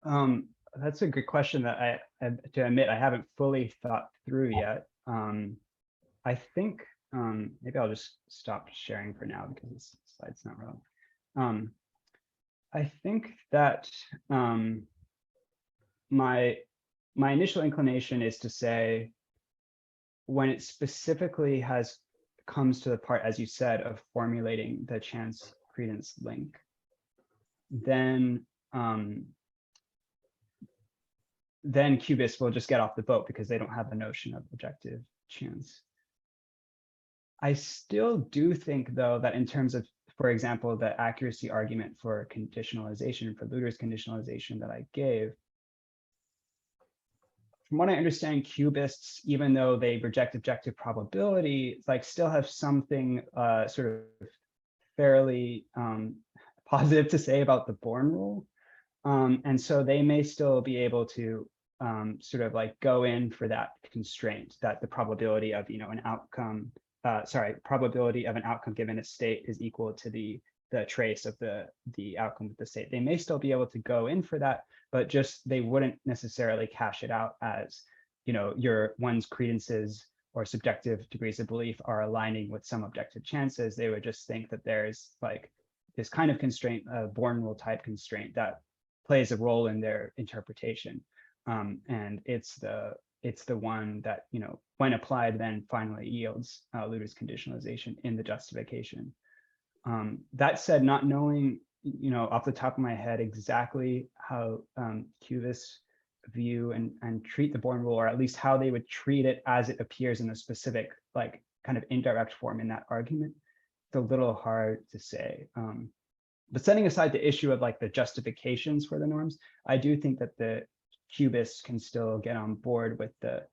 [SPEAKER 1] That's a good question that I have to admit I haven't fully thought through yet. I think maybe I'll just stop sharing for now because this slide's not relevant. I think that my initial inclination is to say, when it specifically comes to the part, as you said, of formulating the chance-credence link, then cubists will just get off the boat because they don't have the notion of objective chance. I still do think, though, that in terms of, for example, the accuracy argument for conditionalization, for Luder's conditionalization that I gave, from what I understand, cubists, even though they reject objective probability, like still have something sort of fairly positive to say about the Born rule. And so they may still be able to sort of like go in for that constraint, that the probability of an outcome, probability of an outcome given a state is equal to the trace of the outcome of the state. They may still be able to go in for that, but just they wouldn't necessarily cash it out as one's credences or subjective degrees of belief are aligning with some objective chances. They would just think that there's like this kind of constraint, a Born rule type constraint that plays a role in their interpretation, and it's the one that when applied then finally yields Luder's conditionalization in the justification. That said, not knowing off the top of my head exactly how cubists view and treat the Born rule, or at least how they would treat it as it appears in a specific, like, kind of indirect form in that argument. It's a little hard to say. But setting aside the issue of like the justifications for the norms, I do think that the cubists can still get on board with a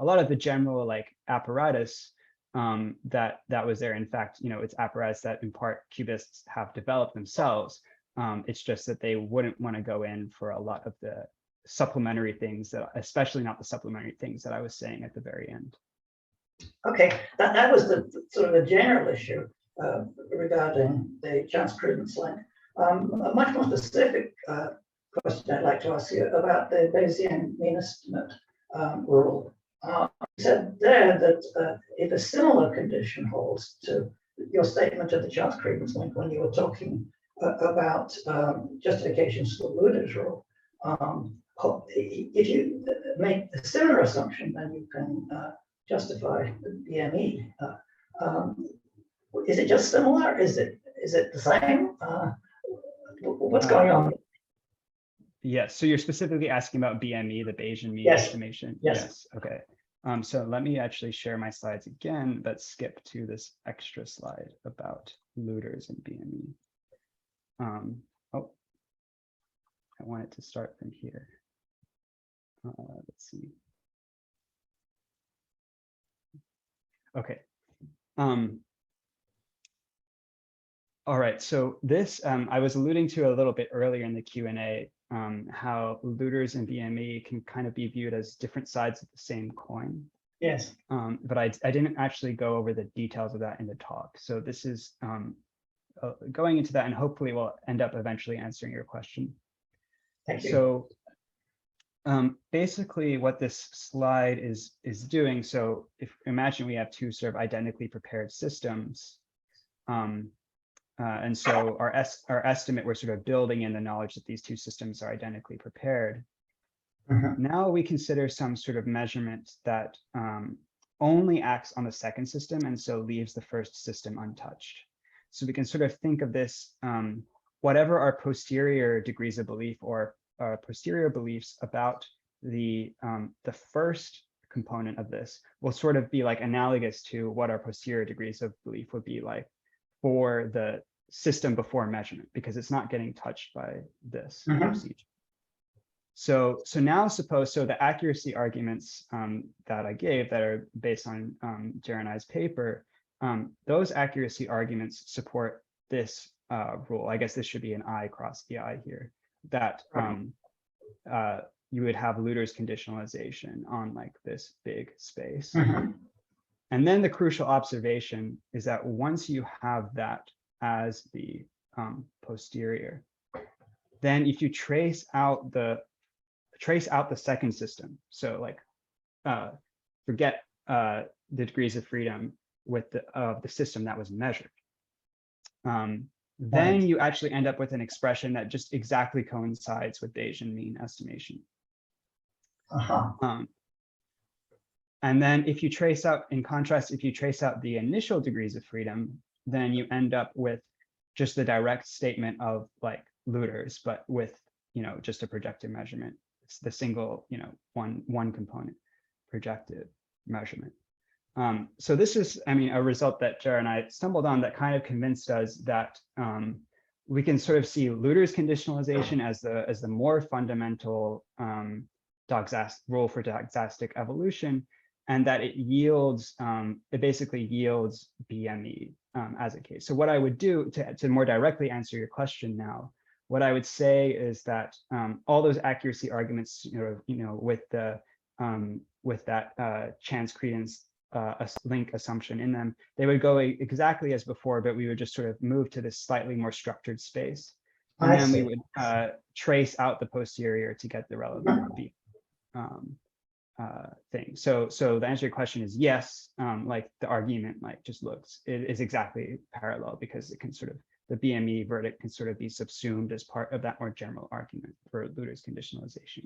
[SPEAKER 1] lot of the general like apparatus that was there. In fact, it's apparatus that in part cubists have developed themselves. It's just that they wouldn't want to go in for a lot of the supplementary things, that, especially not the supplementary things that I was saying at the very end.
[SPEAKER 3] Okay, that was the sort of a general issue regarding the chance-credence link. A much more specific question I'd like to ask you about the Bayesian mean estimate rule. You said there that if a similar condition holds to your statement of the chance-credence link when you were talking about justifications for Luder's rule, if you make a similar assumption, then you can justify the BME. Is it just similar? Is it the same? What's going on?
[SPEAKER 1] Yes. So you're specifically asking about BME, the Bayesian mean
[SPEAKER 3] Yes.
[SPEAKER 1] estimation.
[SPEAKER 3] Yes.
[SPEAKER 1] Okay. So let me actually share my slides again, but skip to this extra slide about Luder's and BME. Oh, I want it to start from here. Let's see. Okay. All right, so this, I was alluding to a little bit earlier in the Q&A, how Luder's and BME can kind of be viewed as different sides of the same coin.
[SPEAKER 3] Yes.
[SPEAKER 1] But I didn't actually go over the details of that in the talk. So this is going into that, and hopefully we'll end up eventually answering your question.
[SPEAKER 3] Thank you.
[SPEAKER 1] So basically what this slide is doing, so if imagine we have two sort of identically prepared systems, and so our estimate, we're sort of building in the knowledge that these two systems are identically prepared. Now we consider some sort of measurement that only acts on the second system and so leaves the first system untouched. So we can sort of think of this, whatever our posterior degrees of belief or posterior beliefs about the first component of this will sort of be like analogous to what our posterior degrees of belief would be like for the system before measurement, because it's not getting touched by this procedure. So now suppose, so the accuracy arguments that I gave that are based on Jeremiah's paper, those accuracy arguments support this rule. I guess this should be an I cross EI here, that you would have Luder's conditionalization on like this big space. And then the crucial observation is that once you have that as the posterior, then if you trace out the second system, so like forget the degrees of freedom with the system that was measured, then you actually end up with an expression that just exactly coincides with Bayesian mean estimation. And then if you trace out, in contrast, if you trace out the initial degrees of freedom, then you end up with just the direct statement of like Luder's, but with, just a projective measurement. It's the single, one component projective measurement. So this is, a result that Jared and I stumbled on that kind of convinced us that we can sort of see Luder's conditionalization as the more fundamental rule for doxastic evolution, and that it yields, it basically yields BME as a case. So what I would do to more directly answer your question now, what I would say is that all those accuracy arguments, with that chance-credence link assumption in them, they would go exactly as before, but we would just sort of move to this slightly more structured space. And then we would trace out the posterior to get the relevant B thing. So the answer to your question is yes, like the argument just looks, it is exactly parallel, because it can sort of, the BME verdict can sort of be subsumed as part of that more general argument for Luder's conditionalization.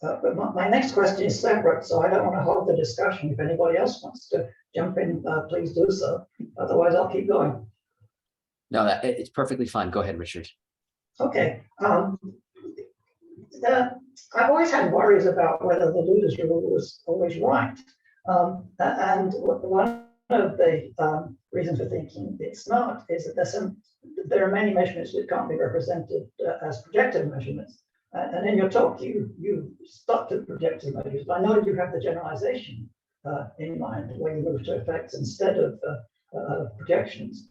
[SPEAKER 3] But my next question is separate, so I don't want to hold the discussion. If anybody else wants to jump in, please do so. Otherwise, I'll keep going.
[SPEAKER 2] No, it's perfectly fine. Go ahead, Richard.
[SPEAKER 3] Okay. I've always had worries about whether the Luder's rule was always right. And one of the reasons for thinking it's not is that there are many measurements that can't be represented as projective measurements. And in your talk, you stopped at projective measures, but I know you have the generalization in mind when you move to effects instead of projections.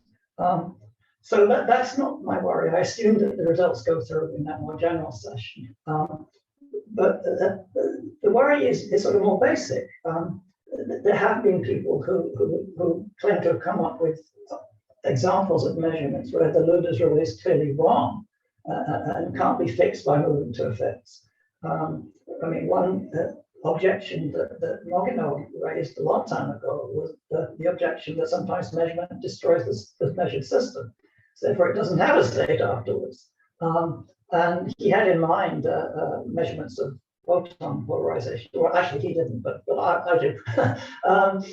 [SPEAKER 3] So that's not my worry. I assume that the results go through in that more general session. But the worry is sort of more basic. There have been people who claim to have come up with examples of measurements where the Luder's rule is clearly wrong and can't be fixed by moving to effects. I mean, one objection that Mogino raised a long time ago was the objection that sometimes measurement destroys the measured system. So therefore, it doesn't have a state afterwards. And he had in mind measurements of photon polarization. Well, actually, he didn't, but I do. And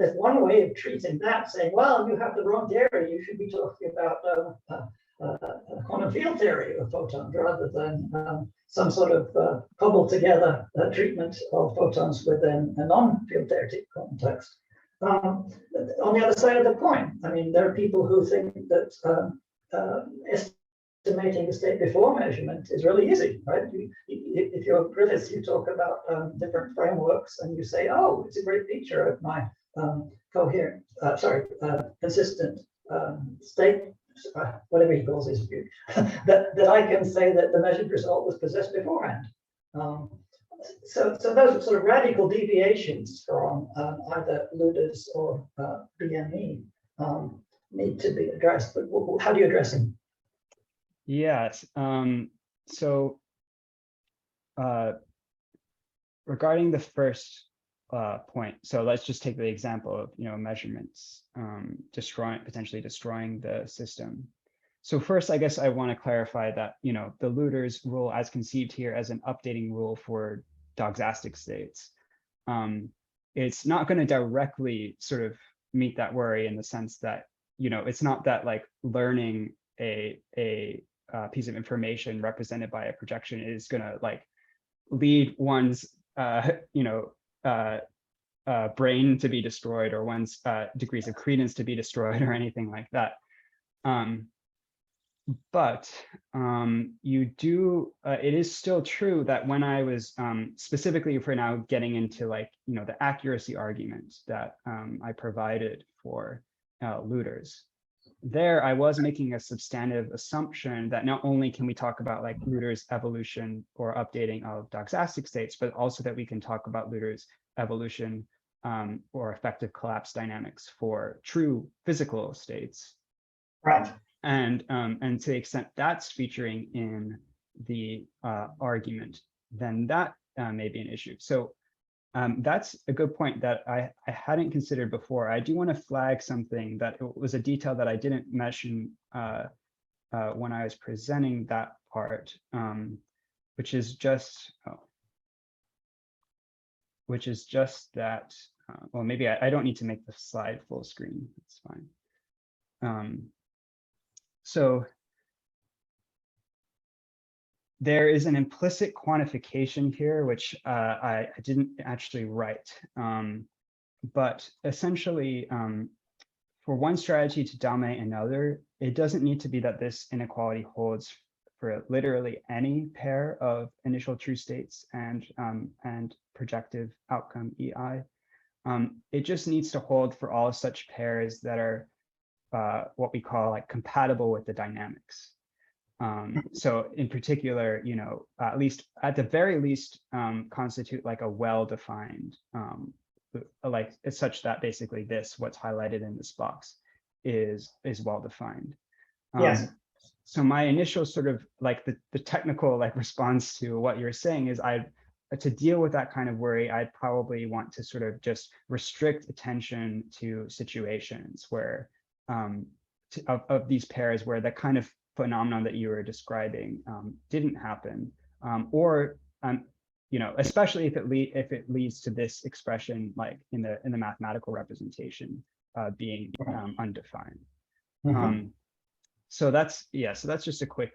[SPEAKER 3] there's one way of treating that, saying, well, you have the wrong theory. You should be talking about quantum field theory of photons rather than some sort of cobbled together treatment of photons within a non-field theoretic context. On the other side of the coin, I mean, there are people who think that estimating the state before measurement is really easy, right? If you're Griffiths, you talk about different frameworks and you say, oh, it's a great feature of my consistent state, whatever he calls his view, that I can say that the measured result was possessed beforehand. So those sort of radical deviations from either Luder's or BME need to be addressed. But how do you address them?
[SPEAKER 1] Yes. So regarding the first point, so let's just take the example of measurements potentially destroying the system. So first, I guess I want to clarify that the Luder's rule, as conceived here as an updating rule for doxastic states, it's not going to directly sort of meet that worry in the sense that it's not that like learning a piece of information represented by a projection is going to like lead one's brain to be destroyed or one's degrees of credence to be destroyed or anything like that. But you do, it is still true that when I was specifically for now getting into like, the accuracy argument that I provided for Luder's, there I was making a substantive assumption that not only can we talk about like Luder's evolution or updating of doxastic states, but also that we can talk about Luder's evolution or effective collapse dynamics for true physical states.
[SPEAKER 3] Right.
[SPEAKER 1] And to the extent that's featuring in the argument, then that may be an issue. So that's a good point that I hadn't considered before. I do want to flag something that was a detail that I didn't mention when I was presenting that part, which is just that. Well, maybe I don't need to make the slide full screen. It's fine. So there is an implicit quantification here, which I didn't actually write. But essentially, for one strategy to dominate another, it doesn't need to be that this inequality holds for literally any pair of initial true states and projective outcome EI. It just needs to hold for all such pairs that are what we call like compatible with the dynamics. So in particular, at the very least, constitute like a well-defined, like it's such that basically what's highlighted in this box is well-defined.
[SPEAKER 3] Yes.
[SPEAKER 1] So my initial sort of like the technical like response to what you're saying is to deal with that kind of worry, I'd probably want to sort of just restrict attention to situations where of these pairs where the kind of phenomenon that you were describing didn't happen, or especially if it leads to this expression like in the mathematical representation being undefined. So that's just a quick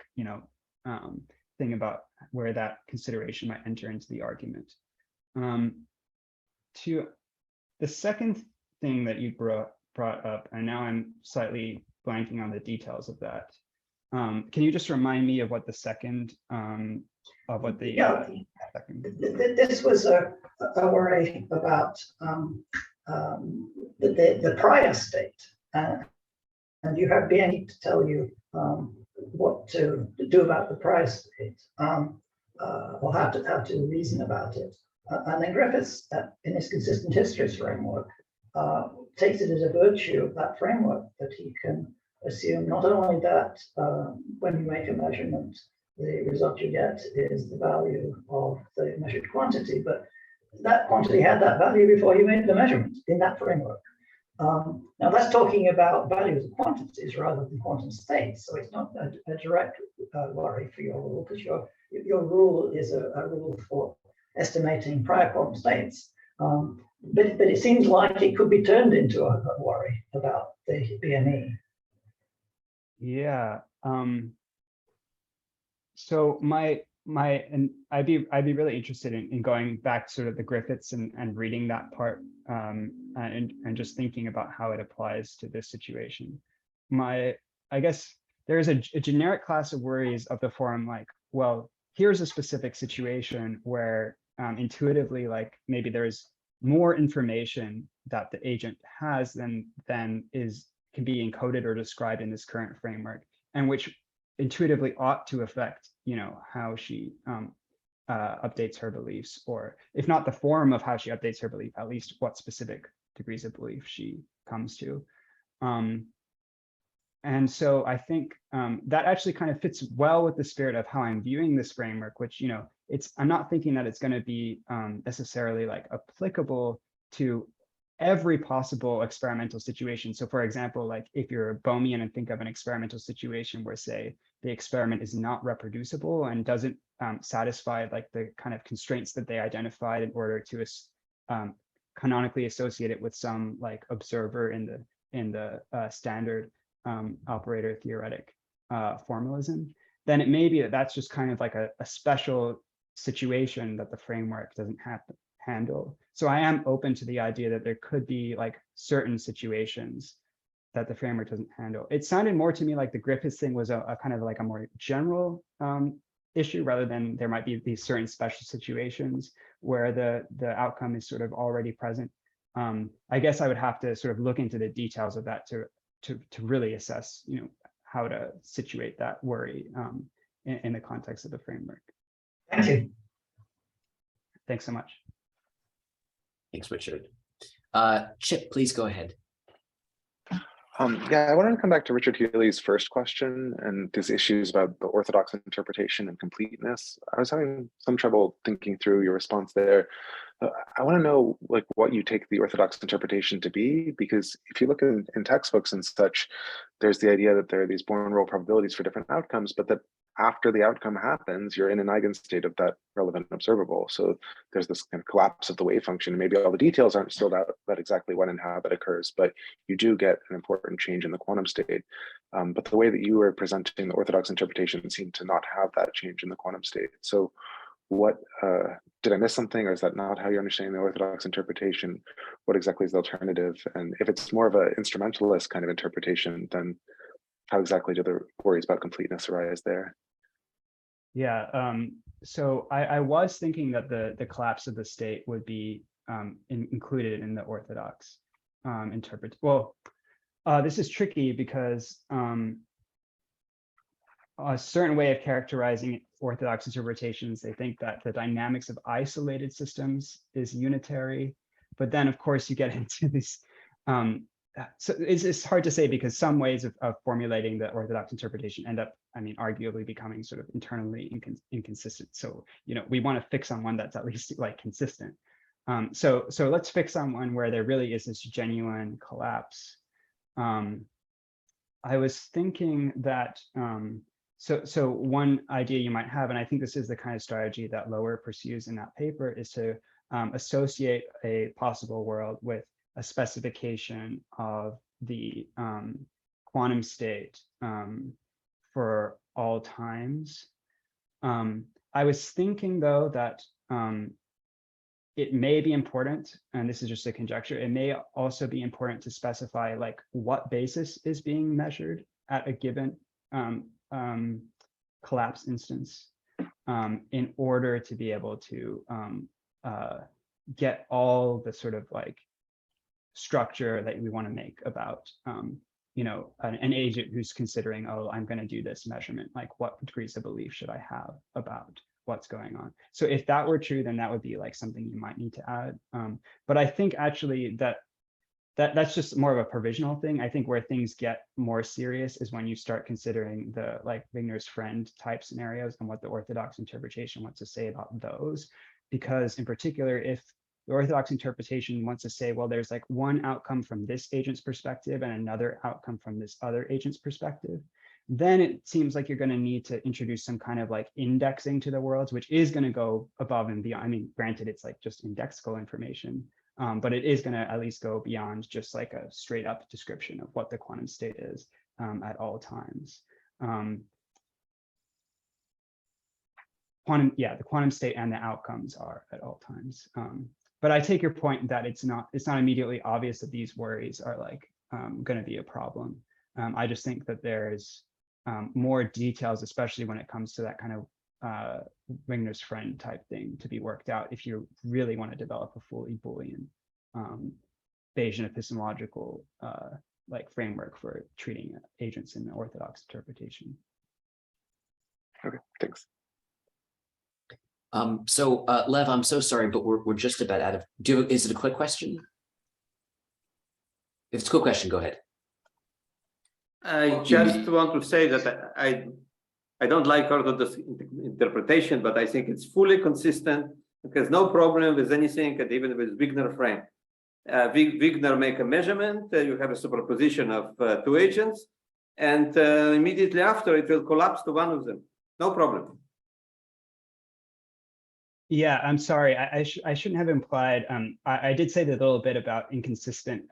[SPEAKER 1] thing about where that consideration might enter into the argument. To the second thing that you brought up, and now I'm slightly blanking on the details of that. Can you just remind me of what the second second?
[SPEAKER 3] This was a worry about the prior state, and you have BNE to tell you what to do about the prior state, or how to reason about it. And then Griffiths, in his consistent histories framework, takes it as a virtue of that framework that he can assume not only that when you make a measurement, the result you get is the value of the measured quantity, but that quantity had that value before you made the measurement in that framework. Now that's talking about values of quantities rather than quantum states, so it's not a direct worry for your rule, because your rule is a rule for estimating prior quantum states. But it seems like it could be turned into a worry about the BNE.
[SPEAKER 1] Yeah. So and I'd be really interested in going back to sort of the Griffiths and reading that part and just thinking about how it applies to this situation. I guess there's a generic class of worries of the form like, well, here's a specific situation where intuitively, like maybe there's more information that the agent has than can be encoded or described in this current framework, and which intuitively ought to affect, how she updates her beliefs, or if not the form of how she updates her belief, at least what specific degrees of belief she comes to. And so I think that actually kind of fits well with the spirit of how I'm viewing this framework, which, I'm not thinking that it's going to be necessarily like applicable to every possible experimental situation. So for example, like if you're a Bohmian and think of an experimental situation where, say, the experiment is not reproducible and doesn't satisfy like the kind of constraints that they identified in order to canonically associate it with some like observer in the standard operator theoretic formalism, then it may be that that's just kind of like a special situation that the framework doesn't have to handle. So I am open to the idea that there could be like certain situations that the framework doesn't handle. It sounded more to me like the Griffiths thing was a kind of like a more general issue, rather than there might be these certain special situations where the outcome is sort of already present. I guess I would have to sort of look into the details of that to really assess, how to situate that worry in the context of the framework.
[SPEAKER 3] Thank you.
[SPEAKER 1] Thanks so much.
[SPEAKER 2] Thanks, Richard. Chip, please go ahead.
[SPEAKER 7] Yeah, I wanted to come back to Richard Healy's first question and these issues about the orthodox interpretation and completeness. I was having some trouble thinking through your response there. I want to know like what you take the orthodox interpretation to be, because if you look in textbooks and such, there's the idea that there are these born rule probabilities for different outcomes, but that after the outcome happens, you're in an eigenstate of that relevant observable. So there's this kind of collapse of the wave function. Maybe all the details aren't still out about exactly when and how that occurs, but you do get an important change in the quantum state. But the way that you were presenting the orthodox interpretation seemed to not have that change in the quantum state. So what, did I miss something, or is that not how you're understanding the orthodox interpretation? What exactly is the alternative? And if it's more of an instrumentalist kind of interpretation, then how exactly do the worries about completeness arise there?
[SPEAKER 1] Yeah, so I was thinking that the collapse of the state would be included in the orthodox Well, this is tricky because a certain way of characterizing orthodox interpretations, they think that the dynamics of isolated systems is unitary, but then of course you get into these. So it's hard to say, because some ways of formulating the orthodox interpretation end up, arguably becoming sort of internally inconsistent. So, we want to fix on one that's at least like consistent. So let's fix on one where there really is this genuine collapse. I was thinking that, so one idea you might have, and I think this is the kind of strategy that Lower pursues in that paper, is to associate a possible world with a specification of the quantum state for all times. I was thinking though that it may be important, and this is just a conjecture, it may also be important to specify like what basis is being measured at a given collapse instance in order to be able to get all the sort of like structure that we want to make about you know, an agent who's considering, oh, I'm going to do this measurement, like what degrees of belief should I have about what's going on? So if that were true, then that would be like something you might need to add. But I think actually that's just more of a provisional thing. I think where things get more serious is when you start considering the like Wigner's friend type scenarios and what the orthodox interpretation wants to say about those. Because in particular, if the orthodox interpretation wants to say, well, there's like one outcome from this agent's perspective and another outcome from this other agent's perspective, then it seems like you're going to need to introduce some kind of like indexing to the worlds, which is going to go above and beyond. I mean, granted, it's like just indexical information, but it is going to at least go beyond just like a straight up description of what the quantum state is at all times. The quantum state and the outcomes are at all times. But I take your point that it's not immediately obvious that these worries are like going to be a problem. I just think that there's more details, especially when it comes to that kind of Wigner's friend type thing to be worked out if you really want to develop a fully Boolean Bayesian epistemological like framework for treating agents in the orthodox interpretation.
[SPEAKER 7] Okay, thanks.
[SPEAKER 2] So Lev, I'm so sorry, but we're just about out of. Is it a quick question? If it's a quick question, go ahead.
[SPEAKER 5] I just want to say that I don't like orthodox interpretation, but I think it's fully consistent. Because no problem with anything, and even with Wigner frame. Wigner make a measurement. You have a superposition of two agents, and immediately after it will collapse to one of them. No problem.
[SPEAKER 1] Yeah, I'm sorry. I shouldn't have implied. I did say a little bit about inconsistent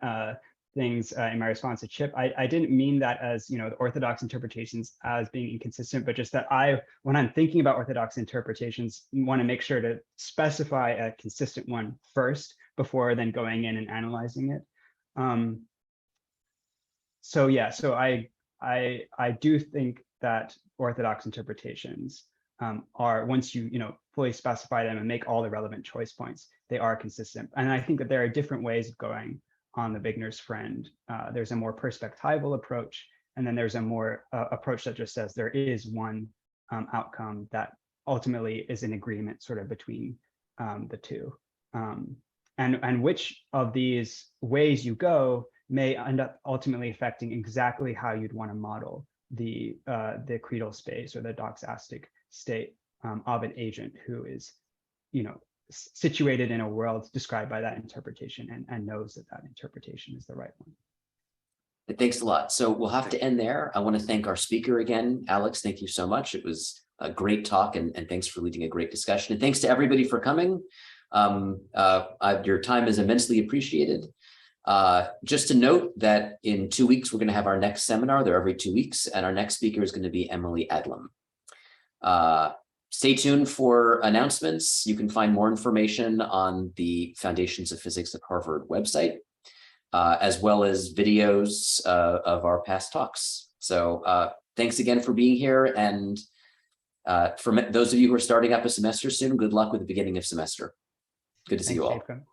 [SPEAKER 1] things in my response to Chip. I didn't mean that as, you know, the orthodox interpretations as being inconsistent, but just that when I'm thinking about orthodox interpretations, want to make sure to specify a consistent one first before then going in and analyzing it. So yeah, so I do think that orthodox interpretations are, once you fully specify them and make all the relevant choice points, they are consistent. And I think that there are different ways of going on the Wigner's friend. There's a more perspectival approach, and then there's a more approach that just says there is one outcome that ultimately is an agreement sort of between the two. And which of these ways you go may end up ultimately affecting exactly how you'd want to model the creedal space or the doxastic state of an agent who is, situated in a world described by that interpretation and knows that that interpretation is the right one.
[SPEAKER 2] Thanks a lot. So we'll have to end there. I want to thank our speaker again. Alex, thank you so much. It was a great talk, and thanks for leading a great discussion. And thanks to everybody for coming. Your time is immensely appreciated. Just to note that in 2 weeks, we're going to have our next seminar. They're every 2 weeks, and our next speaker is going to be Emily Adlam. Stay tuned for announcements. You can find more information on the Foundations of Physics at Harvard website, as well as videos of our past talks. So thanks again for being here. And for those of you who are starting up a semester soon, good luck with the beginning of semester. Good to see you all.
[SPEAKER 1] Jacob.